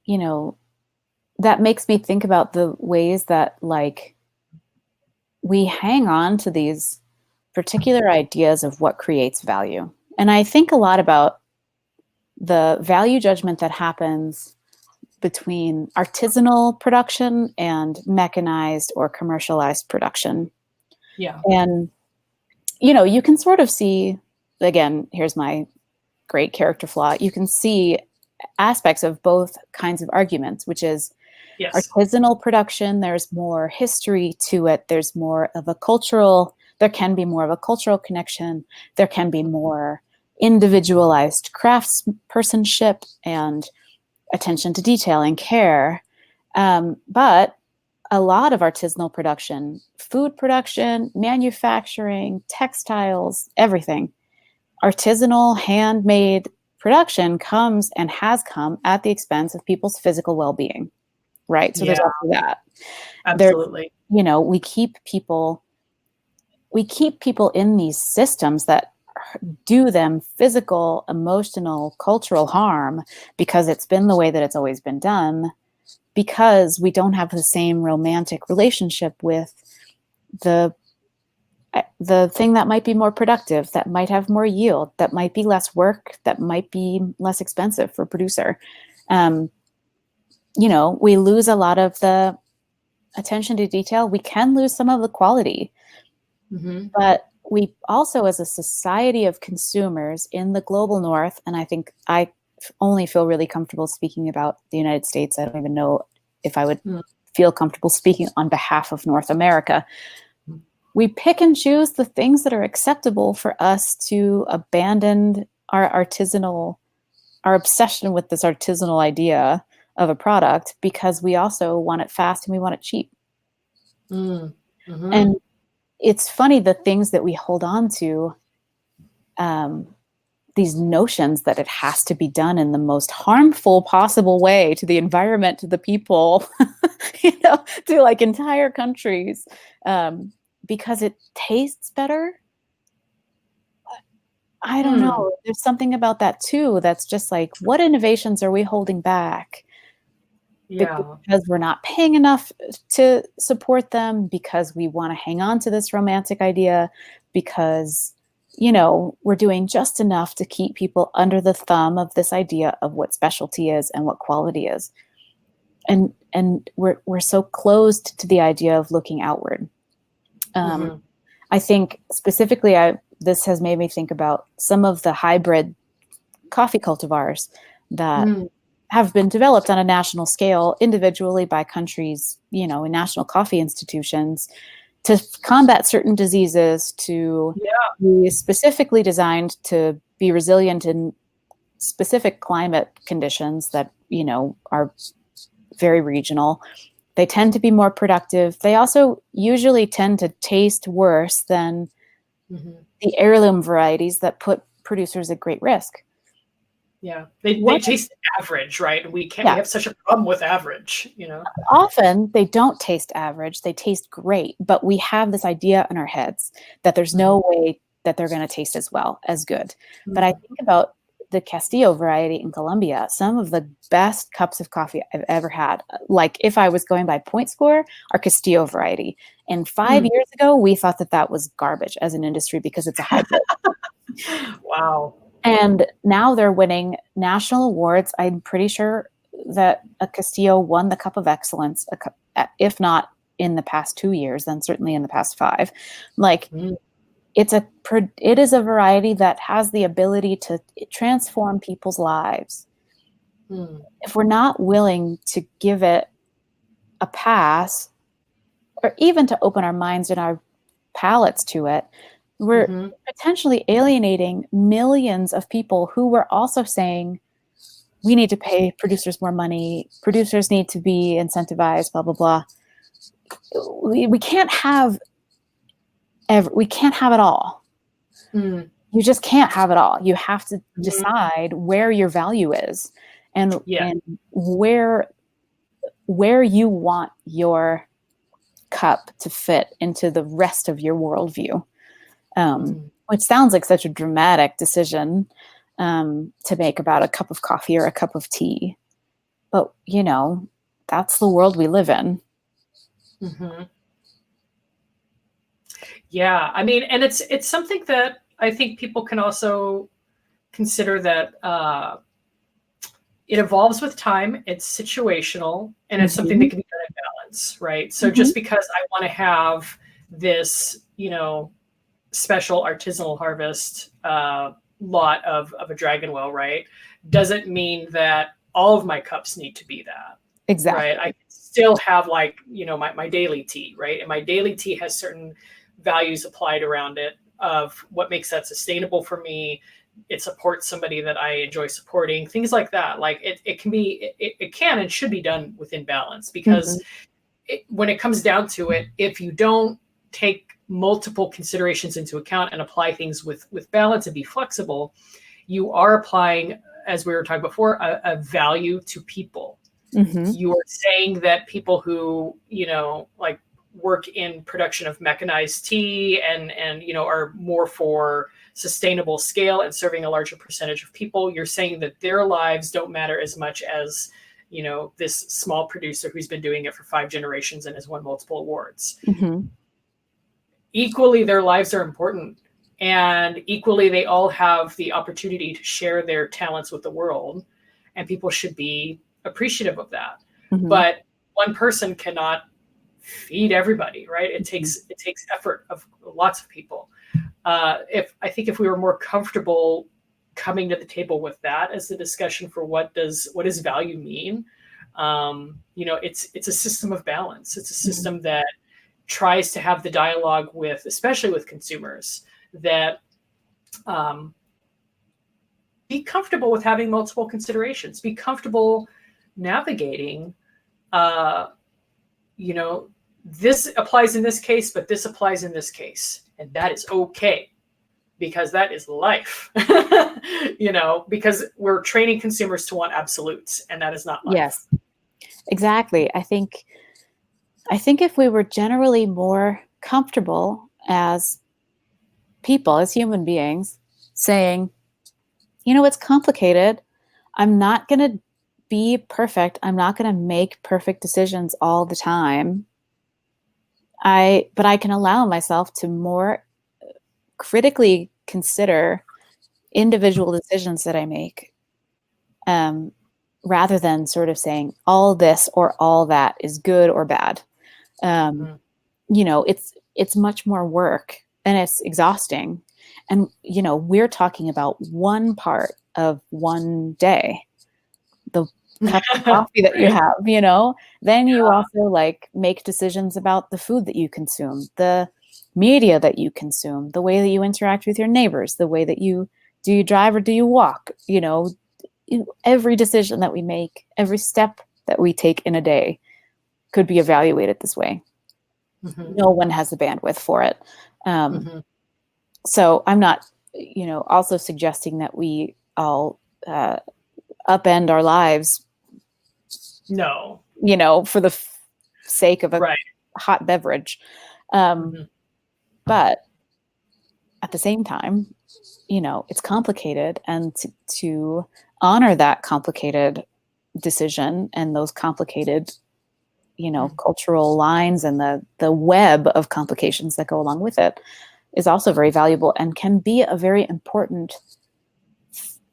That makes me think about the ways that like we hang on to these particular ideas of what creates value. And I think a lot about the value judgment that happens between artisanal production and mechanized or commercialized production. Yeah. And, you can sort of see, again, here's my great character flaw. You can see aspects of both kinds of arguments, which is artisanal production. There's more history to it. There can be more of a cultural connection. There can be more individualized craftspersonship and attention to detail and care. But a lot of artisanal production, food production, manufacturing, textiles, everything, artisanal, handmade production comes and has come at the expense of people's physical well-being, right? So there's also that. Absolutely. We keep people in these systems that do them physical, emotional, cultural harm because it's been the way that it's always been done, because we don't have the same romantic relationship with the thing that might be more productive, that might have more yield, that might be less work, that might be less expensive for a producer. We lose a lot of the attention to detail. We can lose some of the quality, but we also, as a society of consumers in the global north, and I think I only feel really comfortable speaking about the United States. I don't even know if I would feel comfortable speaking on behalf of North America. We pick and choose the things that are acceptable for us to abandon our obsession with this artisanal idea of a product, because we also want it fast and we want it cheap. And it's funny, the things that we hold on to, these notions that it has to be done in the most harmful possible way to the environment, to the people, to like entire countries, because it tastes better. I don't know. There's something about that too that's just like, what innovations are we holding back? Because we're not paying enough to support them, because we want to hang on to this romantic idea, because, we're doing just enough to keep people under the thumb of this idea of what specialty is and what quality is. And we're so closed to the idea of looking outward. I think specifically, this has made me think about some of the hybrid coffee cultivars that have been developed on a national scale individually by countries, in national coffee institutions, to combat certain diseases, to be specifically designed to be resilient in specific climate conditions that, are very regional. They tend to be more productive. They also usually tend to taste worse than the heirloom varieties that put producers at great risk. Yeah, they taste average, right? And we have such a problem with average, Often they don't taste average, they taste great, but we have this idea in our heads that there's no way that they're going to taste as well, as good. But I think about the Castillo variety in Colombia, some of the best cups of coffee I've ever had. Like if I was going by point score, our Castillo variety. And 5 years ago, we thought that was garbage as an industry because it's a hybrid. Wow. And now they're winning national awards. I'm pretty sure that a Castillo won the Cup of Excellence, if not in the past 2 years, then certainly in the past 5. Like it is a variety that has the ability to transform people's lives. If we're not willing to give it a pass, or even to open our minds and our palates to it, we're potentially alienating millions of people who were also saying, we need to pay producers more money. Producers need to be incentivized, blah, blah, blah. We can't have it all. You just can't have it all. You have to decide where your value is and where you want your cup to fit into the rest of your worldview. Which sounds like such a dramatic decision to make about a cup of coffee or a cup of tea. But, that's the world we live in. Yeah, I mean, and it's something that I think people can also consider that it evolves with time, it's situational, and it's something that can be done in balance, right? So just because I want to have this, special artisanal harvest lot of a dragon well, right, doesn't mean that all of my cups need to be that. Exactly. Right. I can still have my daily tea, right? And my daily tea has certain values applied around it of what makes that sustainable for me. It supports somebody that I enjoy supporting, things like that. Like it can and should be done within balance, because when it comes down to it, if you don't take multiple considerations into account and apply things with balance and be flexible, you are applying, as we were talking before, a value to people. You are saying that people who, work in production of mechanized tea and are more for sustainable scale and serving a larger percentage of people, you're saying that their lives don't matter as much as, this small producer who's been doing it for 5 generations and has won multiple awards. Equally, their lives are important, and equally they all have the opportunity to share their talents with the world, and people should be appreciative of that. But one person cannot feed everybody, right? It takes effort of lots of people. If we were more comfortable coming to the table with that as the discussion for what does value mean, it's a system of balance. It's a system that tries to have the dialogue with, especially with consumers, that be comfortable with having multiple considerations, be comfortable navigating, this applies in this case, but this applies in this case. And that is okay, because that is life, because we're training consumers to want absolutes, and that is not life. Yes, exactly. I think if we were generally more comfortable as people, as human beings, saying, it's complicated. I'm not going to be perfect. I'm not going to make perfect decisions all the time. But I can allow myself to more critically consider individual decisions that I make, rather than sort of saying all this or all that is good or bad. It's much more work, and it's exhausting. And, we're talking about one part of one day, the cup of coffee that you have, then you also make decisions about the food that you consume, the media that you consume, the way that you interact with your neighbors, the way that do you drive or do you walk? every decision that we make, every step that we take in a day could be evaluated this way. Mm-hmm. No one has the bandwidth for it. Mm-hmm. So I'm not, also suggesting that we all upend our lives, No. For the sake of a Right. hot beverage. Mm-hmm. But at the same time, it's complicated, and to honor that complicated decision and those complicated, cultural lines and the web of complications that go along with it is also very valuable and can be a very important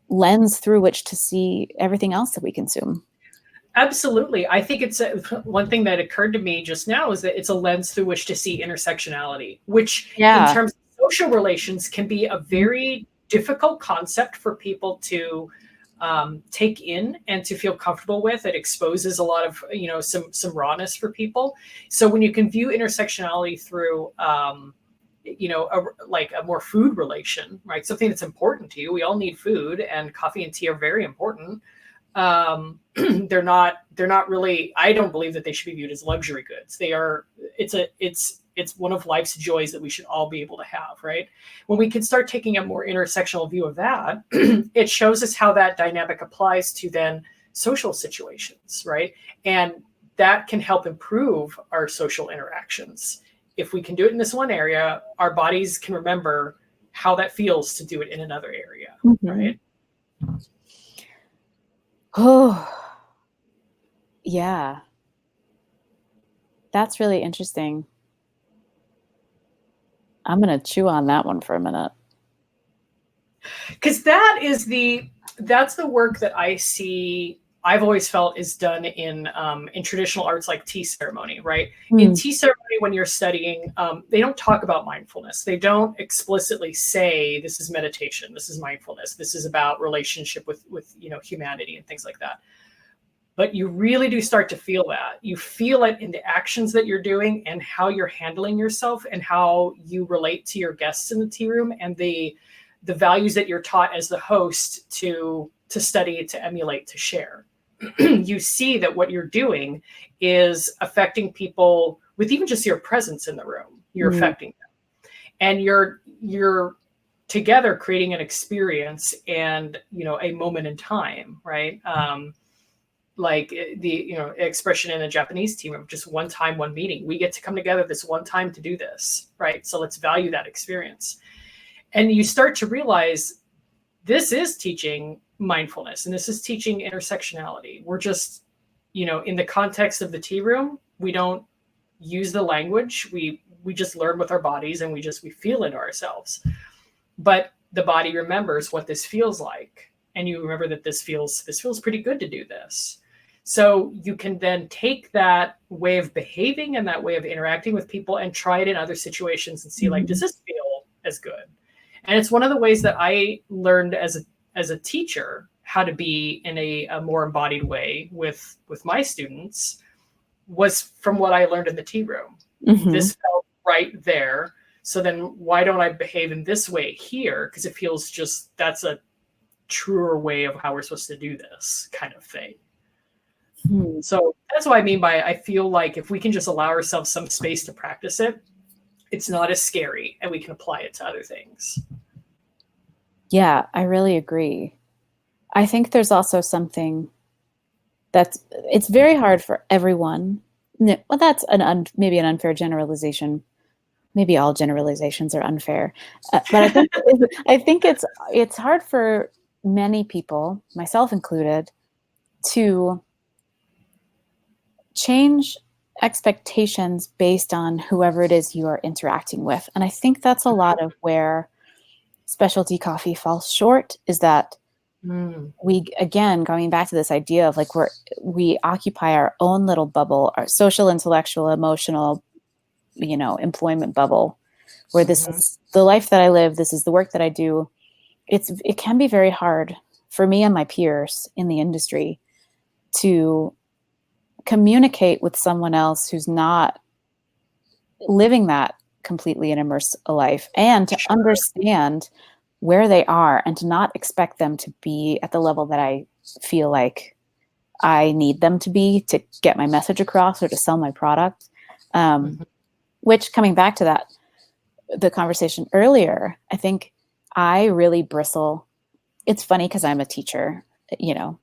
lens through which to see everything else that we consume. Absolutely. I think it's one thing that occurred to me just now is that it's a lens through which to see intersectionality, which in terms of social relations can be a very difficult concept for people to take in and to feel comfortable with. It exposes a lot of, some rawness for people. So when you can view intersectionality through, like a more food relation, right? Something that's important to you. We all need food, and coffee and tea are very important. They're not really, I don't believe that they should be viewed as luxury goods. It's one of life's joys that we should all be able to have, right? When we can start taking a more intersectional view of that, it shows us how that dynamic applies to then social situations, right? And that can help improve our social interactions. If we can do it in this one area, our bodies can remember how that feels to do it in another area, right? Oh, yeah. That's really interesting. I'm going to chew on that one for a minute. Because that's the work that I've always felt is done in traditional arts like tea ceremony, right? In tea ceremony, when you're studying, they don't talk about mindfulness. They don't explicitly say this is meditation, this is mindfulness, this is about relationship with humanity and things like that. But you really do start to feel that. You feel it in the actions that you're doing and how you're handling yourself and how you relate to your guests in the tea room, and the values that you're taught as the host to study, to emulate, to share. You see that what you're doing is affecting people with even just your presence in the room. You're affecting them, and you're together creating an experience and a moment in time, right? Like the expression in a Japanese team of just one time, one meeting. We get to come together this one time to do this, right? So let's value that experience. And you start to realize this is teaching mindfulness, and this is teaching intersectionality. We're just, in the context of the tea room, we don't use the language. We just learn with our bodies, and we feel it ourselves. But the body remembers what this feels like, and you remember that this feels pretty good to do this. So you can then take that way of behaving and that way of interacting with people and try it in other situations and see, like, does this feel as good? And it's one of the ways that I learned as a teacher how to be in a more embodied way with my students was from what I learned in the tea room. This felt right there. So then why don't I behave in this way here? Because it feels that's a truer way of how we're supposed to do this kind of thing. So that's what I mean by, I feel like if we can just allow ourselves some space to practice it, it's not as scary, and we can apply it to other things. Yeah, I really agree. I think there's also something it's very hard for everyone. Well, that's maybe an unfair generalization. Maybe all generalizations are unfair, but I think it's hard for many people, myself included, to change expectations based on whoever it is you are interacting with. And I think that's a lot of where specialty coffee falls short, is that we, again, going back to this idea of like we occupy our own little bubble, our social, intellectual, emotional, employment bubble, where this is the life that I live, this is the work that I do. It can be very hard for me and my peers in the industry to communicate with someone else who's not living that completely and immersed a life, and to understand where they are and to not expect them to be at the level that I feel like I need them to be to get my message across or to sell my product. Which, coming back to that, the conversation earlier, I think I really bristle. It's funny because I'm a teacher,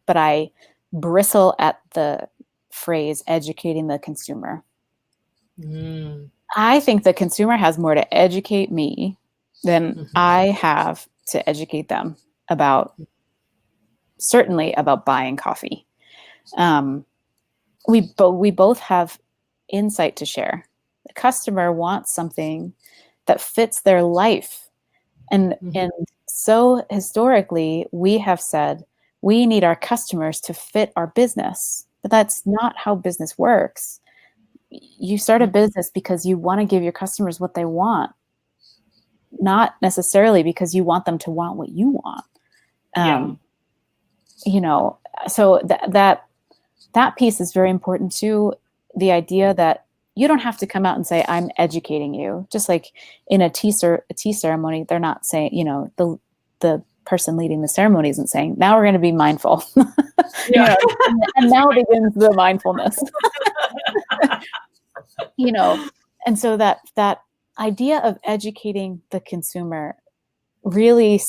but I bristle at the phrase educating the consumer. I think the consumer has more to educate me than I have to educate them certainly about buying coffee. We both have insight to share. The customer wants something that fits their life. And so historically, we have said we need our customers to fit our business, but that's not how business works. You start a business because you want to give your customers what they want, not necessarily because you want them to want what you want. So that piece is very important too. The idea that you don't have to come out and say, I'm educating you. Just like in a tea ceremony, they're not saying, the person leading the ceremony isn't saying, now we're going to be mindful. And now begins the mindfulness. And so that idea of educating the consumer really,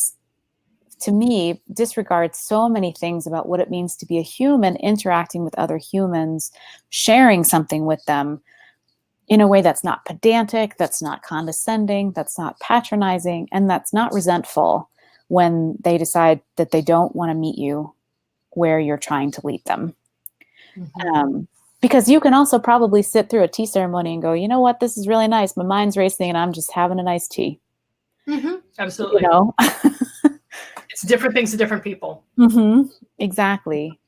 to me, disregards so many things about what it means to be a human interacting with other humans, sharing something with them in a way that's not pedantic, that's not condescending, that's not patronizing, and that's not resentful when they decide that they don't want to meet you where you're trying to lead them. Because you can also probably sit through a tea ceremony and go, you know what, this is really nice. My mind's racing and I'm just having a nice tea. Absolutely. It's different things to different people. Exactly.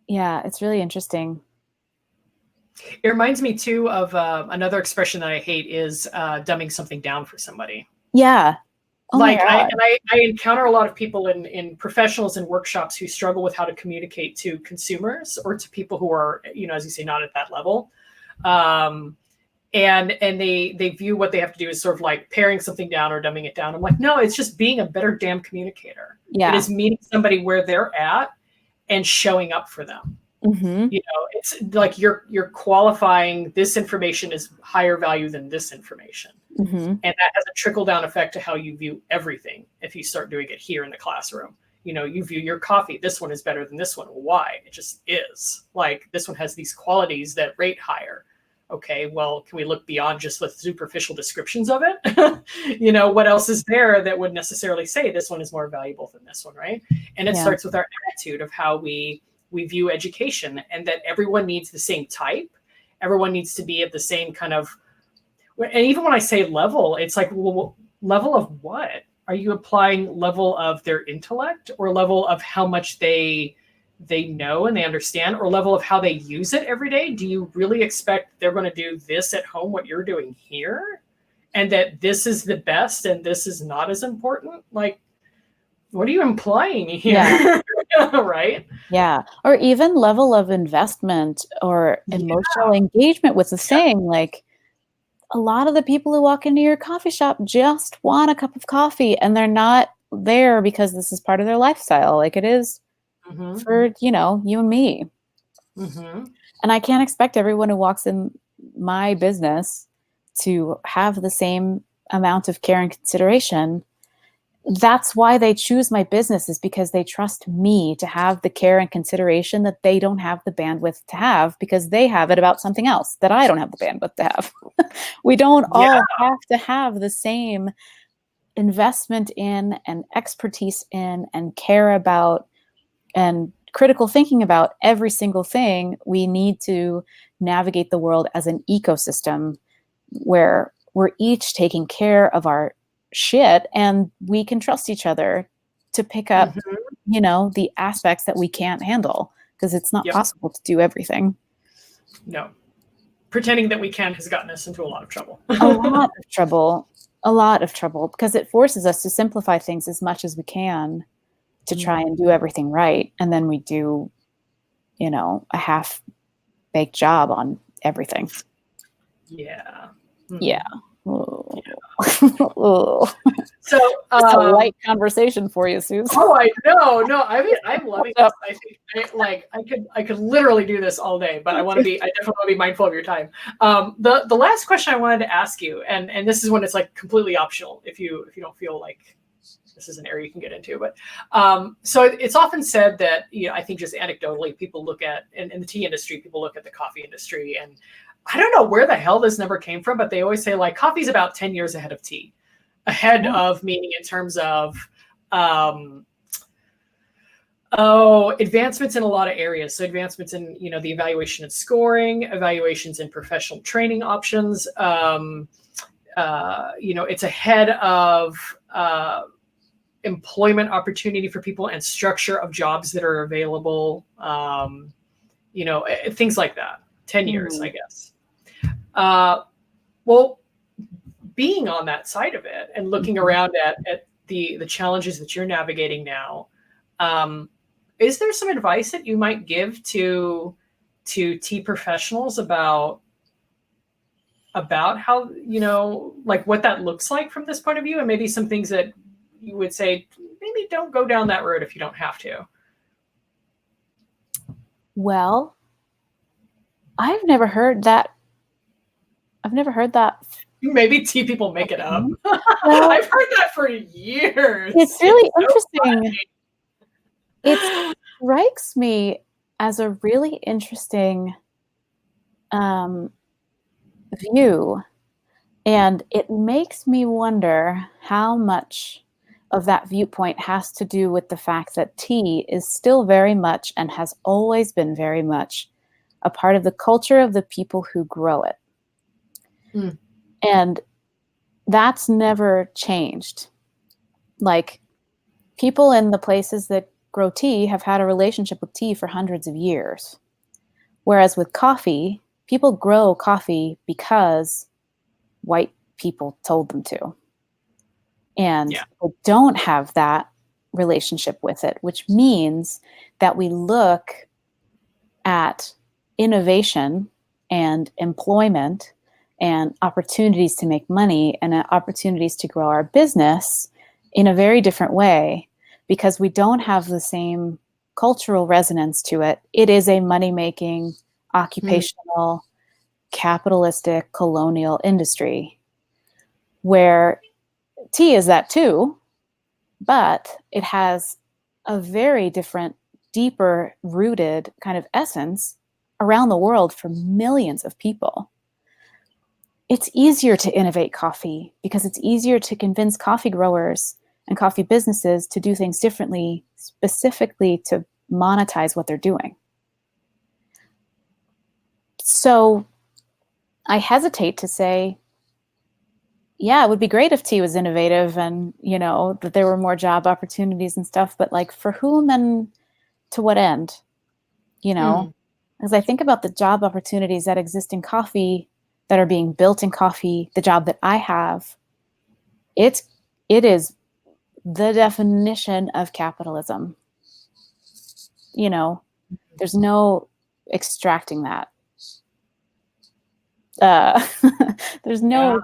Yeah, it's really interesting. It reminds me too of another expression that I hate is dumbing something down for somebody. Yeah. I encounter a lot of people in professionals and workshops who struggle with how to communicate to consumers or to people who are, as you say, not at that level. And they view what they have to do as sort of like paring something down or dumbing it down. I'm like, no, it's just being a better damn communicator. Yeah. It is meeting somebody where they're at and showing up for them. It's like you're qualifying this information as higher value than this information. And that has a trickle down effect to how you view everything. If you start doing it here in the classroom, you view your coffee. This one is better than this one. Why? It just is. Like this one has these qualities that rate higher. Okay, well, can we look beyond just the superficial descriptions of it? What else is there that would necessarily say this one is more valuable than this one, right? And it starts with our attitude of how we view education, and that everyone needs the same type. Everyone needs to be at the same kind of, and even when I say level, it's like, well, level of what? Are you applying level of their intellect or level of how much they know and they understand, or level of how they use it every day? Do you really expect they're going to do this at home, what you're doing here, and that this is the best and this is not as important? Like, what are you implying here? Right? Yeah. Or even level of investment or emotional engagement with the thing. Like a lot of the people who walk into your coffee shop just want a cup of coffee, and they're not there because this is part of their lifestyle. Like it is for, you and me. And I can't expect everyone who walks in my business to have the same amount of care and consideration. That's why they choose my business, is because they trust me to have the care and consideration that they don't have the bandwidth to have, because they have it about something else that I don't have the bandwidth to have. We don't all have to have the same investment in and expertise in and care about and critical thinking about every single thing. We need to navigate the world as an ecosystem where we're each taking care of our shit, and we can trust each other to pick up, the aspects that we can't handle, because it's not possible to do everything. No. Pretending that we can has gotten us into a lot of trouble. A lot of trouble, because it forces us to simplify things as much as we can to try and do everything right. And then we do, a half-baked job on everything. Yeah. Yeah. Oh. Ugh. So Just a light conversation for you, Susan. Oh, no. I mean, I'm loving this. I think I could literally do this all day, but I definitely want to be mindful of your time. The last question I wanted to ask you, and this is when it's like completely optional if you don't feel like this is an area you can get into, but so it's often said that, I think just anecdotally, people look at in the tea industry, people look at the coffee industry, and I don't know where the hell this number came from, but they always say like coffee's about 10 years ahead of tea. Ahead of, meaning in terms of advancements in a lot of areas. So advancements in, the evaluation and scoring, evaluations in professional training options. It's ahead of employment opportunity for people and structure of jobs that are available. Things like that. 10 years, I guess. Well, being on that side of it and looking around at the challenges that you're navigating now, is there some advice that you might give to tea professionals about how, like what that looks like from this point of view, and maybe some things that you would say, maybe don't go down that road if you don't have to? Well, I've never heard that. Maybe tea people make it up. Well, I've heard that for years. It's really interesting. It strikes me as a really interesting view, and it makes me wonder how much of that viewpoint has to do with the fact that tea is still very much, and has always been very much, a part of the culture of the people who grow it. And that's never changed. Like, people in the places that grow tea have had a relationship with tea for hundreds of years. Whereas with coffee, people grow coffee because white people told them to. And they don't have that relationship with it, which means that we look at innovation and employment and opportunities to make money and opportunities to grow our business in a very different way, because we don't have the same cultural resonance to it. It is a money-making, occupational, capitalistic, colonial industry, where tea is that too, but it has a very different, deeper rooted kind of essence around the world for millions of people. It's easier to innovate coffee because it's easier to convince coffee growers and coffee businesses to do things differently, specifically to monetize what they're doing. So I hesitate to say, yeah, it would be great if tea was innovative and, that there were more job opportunities and stuff, but like, for whom and to what end? As I think about the job opportunities that exist in coffee, that are being built in coffee, the job that I have, it is the definition of capitalism. There's no extracting that. There's no,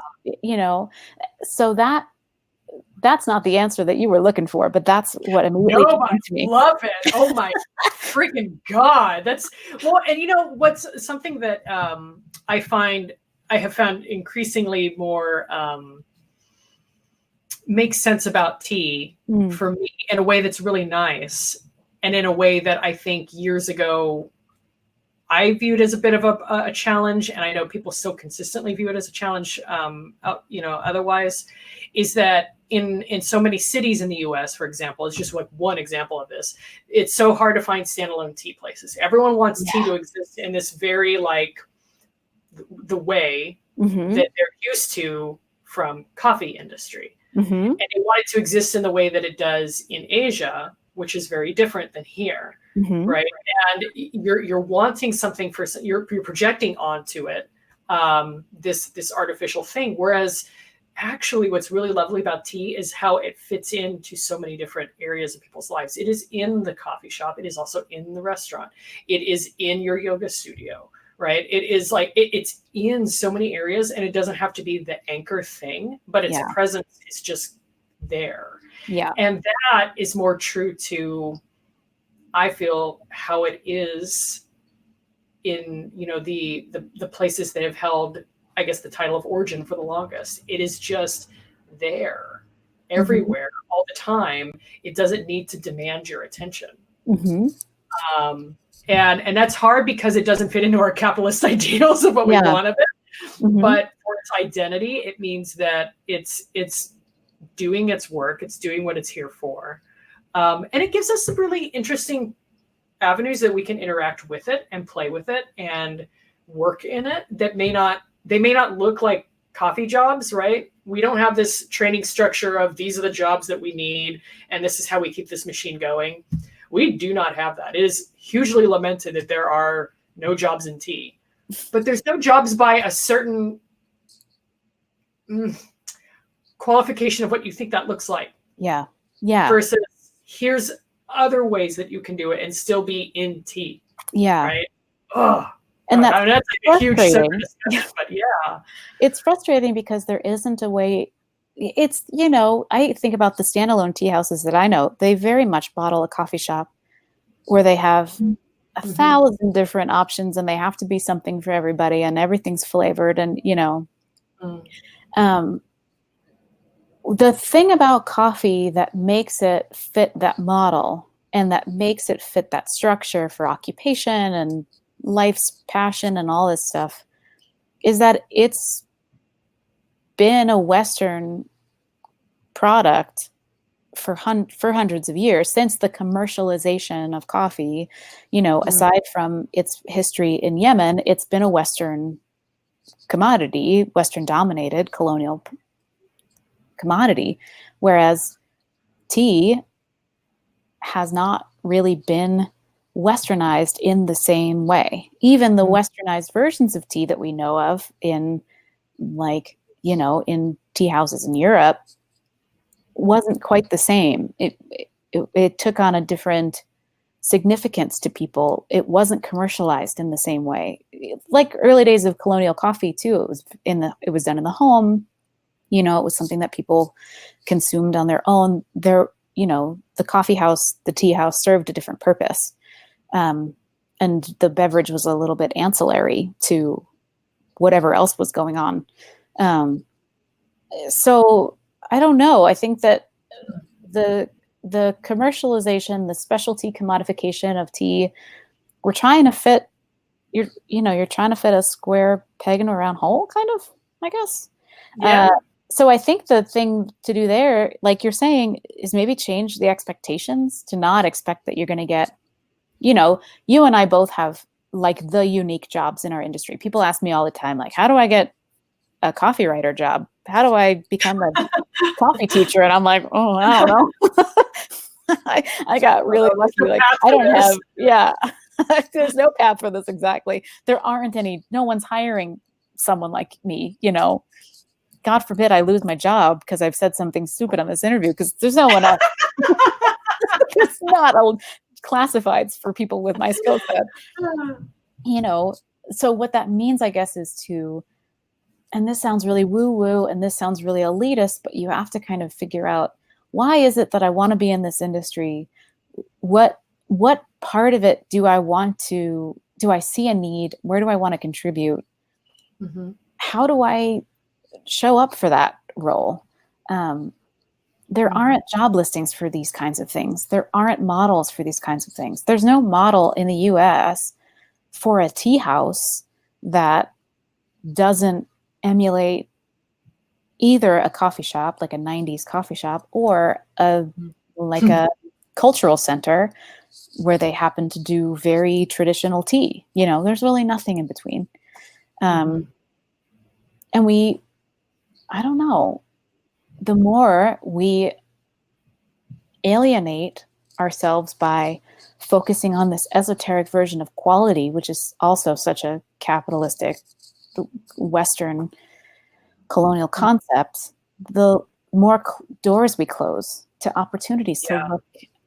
so that's not the answer that you were looking for, but that's what immediately came to me. Love it. Oh my freaking God. That's, well, and what's something that I have found increasingly more makes sense about tea for me in a way that's really nice, and in a way that I think years ago I viewed as a bit of a challenge, and I know people still consistently view it as a challenge, otherwise, is that in so many cities in the US, for example, it's just like one example of this. It's so hard to find standalone tea places. Everyone wants tea to exist in this very, like, the way that they're used to from coffee industry. And they want it to exist in the way that it does in Asia, which is very different than here. Right. And you're wanting something you're projecting onto it, this artificial thing. Whereas actually what's really lovely about tea is how it fits into so many different areas of people's lives. It is in the coffee shop. It is also in the restaurant. It is in your yoga studio, right? It is like it's in so many areas, and it doesn't have to be the anchor thing, but its presence is just there. Yeah. And that is more true to, I feel, how it is in, you know, the places that have held, I guess, the title of origin for the longest. It is just there everywhere all the time. It doesn't need to demand your attention. And that's hard because it doesn't fit into our capitalist ideals of what we want of it. But for its identity, it means that it's doing its work, it's doing what it's here for. And it gives us some really interesting avenues that we can interact with it and play with it and work in it that may not look like coffee jobs, right? We don't have this training structure of these are the jobs that we need and this is how we keep this machine going. We do not have that. It is hugely lamented that there are no jobs in tea, but there's no jobs by a certain qualification of what you think that looks like. Yeah. Versus here's other ways that you can do it and still be in tea. Yeah. Right. Oh, and that's like a huge separate discussion, but yeah. It's frustrating because there isn't a way. It's, you know, I think about the standalone tea houses that I know. They very much bottle a coffee shop where they have 1,000 different options and they have to be something for everybody and everything's flavored and, you know. The thing about coffee that makes it fit that model and that makes it fit that structure for occupation and life's passion and all this stuff is that it's been a Western product for hundreds of years since the commercialization of coffee. You know, aside from its history in Yemen, it's been a Western commodity, Western dominated colonial commodity, whereas tea has not really been Westernized in the same way. Even the Westernized versions of tea that we know of in, like, you know, in tea houses in Europe wasn't quite the same. It took on a different significance to people. It wasn't commercialized in the same way. Like early days of colonial coffee too, it was done in the home. You know, it was something that people consumed on their own. You know, the coffee house, the tea house served a different purpose. And the beverage was a little bit ancillary to whatever else was going on. So I don't know. I think that the commercialization, the specialty commodification of tea, we're trying to fit, you're trying to fit a square peg in a round hole, kind of, I guess. Yeah. So I think the thing to do there, like you're saying, is maybe change the expectations to not expect that you're going to get, you know, you and I both have like the unique jobs in our industry. People ask me all the time, like, how do I get a coffee writer job? How do I become a coffee teacher? And I'm like, oh, I don't know. I got really lucky. Like, I don't have, there's no path for this exactly. There aren't any, no one's hiring someone like me, you know. God forbid I lose my job because I've said something stupid on this interview, because there's no one else. It's not classifieds for people with my skill set. You know, so what that means, I guess, is to, and this sounds really woo-woo and this sounds really elitist, but you have to kind of figure out, why is it that I want to be in this industry? What part of it do I see a need? Where do I want to contribute? How do I show up for that role? There aren't job listings for these kinds of things. There aren't models for these kinds of things. There's no model in the US for a tea house that doesn't emulate either a coffee shop, like a 90s coffee shop, or a cultural center where they happen to do very traditional tea. You know, there's really nothing in between. And I don't know, the more we alienate ourselves by focusing on this esoteric version of quality, which is also such a capitalistic Western colonial concept, the more doors we close to opportunities to look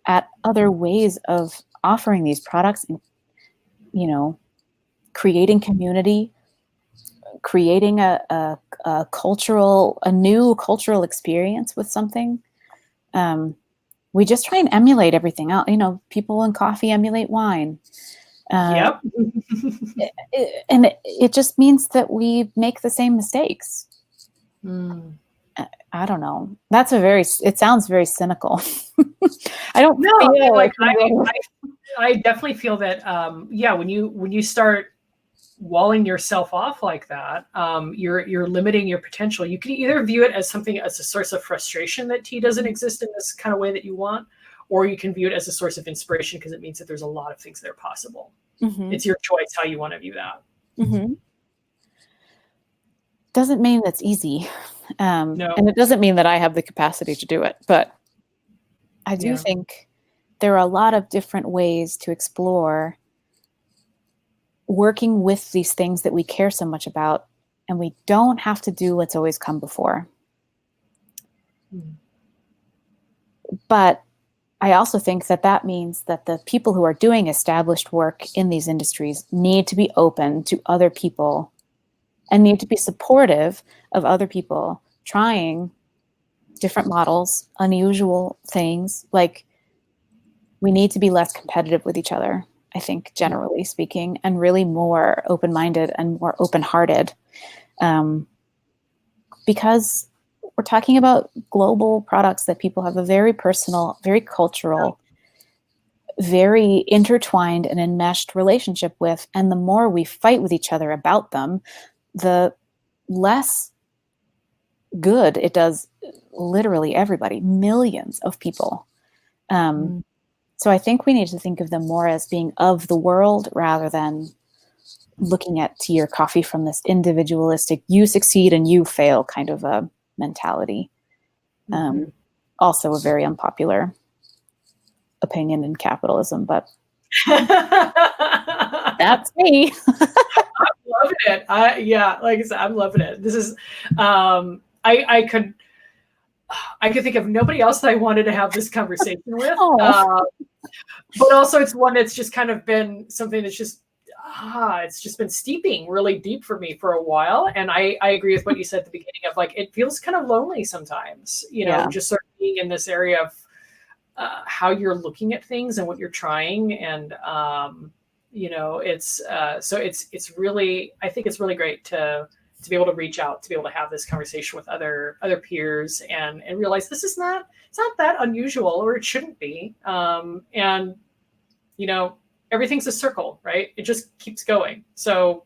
at other ways of offering these products and, you know, creating community, creating a new cultural experience with something. We just try and emulate everything else. People in coffee emulate wine. Yep. And it just means that we make the same mistakes. I don't know. It sounds very cynical. I don't feel like I definitely feel that, when you start walling yourself off like that, you're limiting your potential. You can either view it as a source of frustration that tea doesn't exist in this kind of way that you want, or you can view it as a source of inspiration because it means that there's a lot of things that are possible. Mm-hmm. It's your choice how you want to view that. Mm-hmm. Doesn't mean that's easy. No. And it doesn't mean that I have the capacity to do it, but I do think there are a lot of different ways to explore working with these things that we care so much about, and we don't have to do what's always come before. But I also think that means that the people who are doing established work in these industries need to be open to other people and need to be supportive of other people trying different models, unusual things. Like, we need to be less competitive with each other, I think, generally speaking, and really more open-minded and more open-hearted, because we're talking about global products that people have a very personal, very cultural, very intertwined and enmeshed relationship with. And the more we fight with each other about them, the less good it does literally everybody, millions of people. So I think we need to think of them more as being of the world rather than looking at tea or coffee from this individualistic, you succeed and you fail kind of a mentality. Also a very unpopular opinion in capitalism, but that's me. I'm loving it. Like I said, I'm loving it. This is, I could think of nobody else that I wanted to have this conversation with. But also it's one that's just kind of been something that's just, it's just been steeping really deep for me for a while. And I agree with what you said at the beginning of, like, it feels kind of lonely sometimes, just sort of being in this area of how you're looking at things and what you're trying. And, it's really, I think it's really great to be able to reach out, to be able to have this conversation with other peers and realize it's not that unusual, or it shouldn't be. And, everything's a circle, right? It just keeps going. So,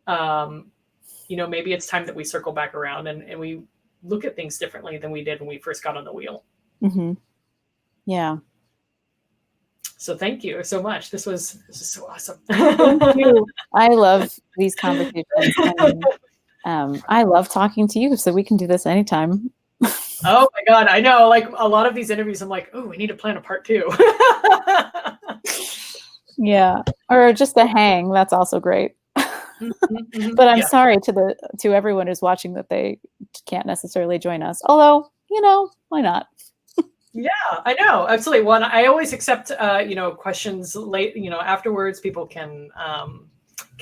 maybe it's time that we circle back around and we look at things differently than we did when we first got on the wheel. Mm-hmm. Yeah. So thank you so much. This is so awesome. Thank you. I love these conversations. And, I love talking to you, so we can do this anytime. Oh my God, I know. Like, a lot of these interviews, I'm like, oh, we need to plan a part 2. Yeah, or just a hang. That's also great. Mm-hmm. But I'm sorry to everyone who's watching that they can't necessarily join us. Although, why not? Yeah, I know. Absolutely. One, I always accept, questions late, afterwards. People can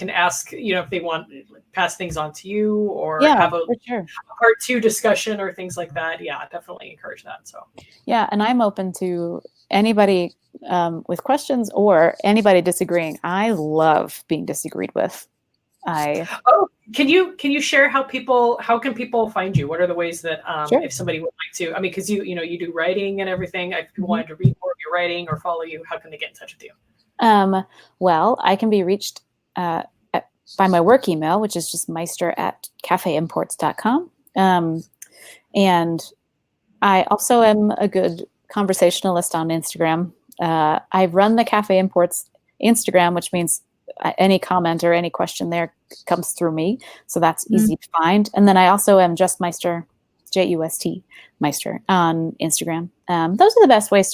ask, if they want, pass things on to you, or have a part 2 discussion or things like that. Yeah, definitely encourage that. So yeah, and I'm open to anybody with questions or anybody disagreeing. I love being disagreed with. Can you share how can people find you? What are the ways that if somebody would like to, because you do writing and everything, if people wanted to read more of your writing or follow you, how can they get in touch with you? Well, I can be reached by my work email, which is just meister@cafeimports.com. And I also am a good conversationalist on Instagram. I run the Cafe Imports Instagram, which means any comment or any question there comes through me. So that's easy to find. And then I also am just Meister, Just Meister on Instagram. Those are the best ways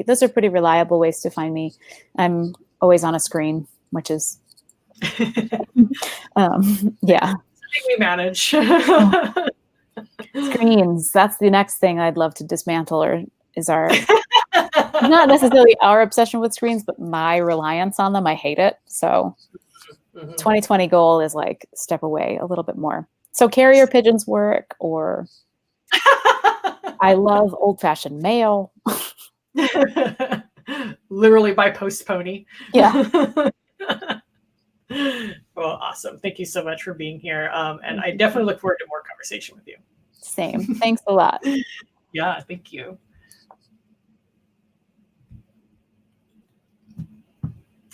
those are pretty reliable ways to find me. I'm always on a screen, which is, yeah. Something we manage. Screens. That's the next thing I'd love to dismantle, or is not necessarily our obsession with screens, but my reliance on them. I hate it. So Mhm. 2020 goal is like step away a little bit more. So carrier pigeons work, or I love old-fashioned mail. Literally by post pony. Yeah. Well, awesome. Thank you so much for being here. And Thank I you. definitely look forward to more conversation with you. Same. Thanks a lot. Yeah, thank you.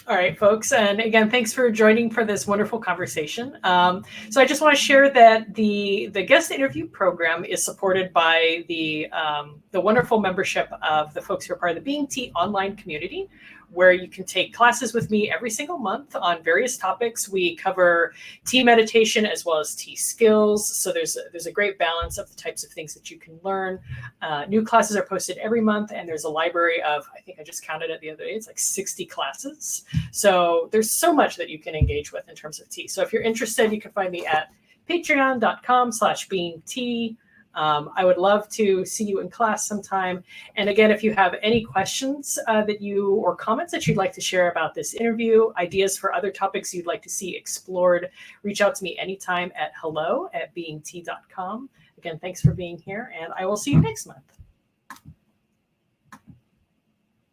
All right, folks. And again, thanks for joining for this wonderful conversation. So I just want to share that the guest interview program is supported by the wonderful membership of the folks who are part of the Being Tea online community, where you can take classes with me every single month on various topics. We cover tea meditation as well as tea skills. So there's a great balance of the types of things that you can learn. New classes are posted every month, and there's a library of, I think I just counted it the other day, it's like 60 classes. So there's so much that you can engage with in terms of tea. So if you're interested, you can find me at patreon.com/beingtea. I would love to see you in class sometime. And again, if you have any questions or comments that you'd like to share about this interview, ideas for other topics you'd like to see explored, reach out to me anytime at hello@beingtea.com. Again, thanks for being here, and I will see you next month.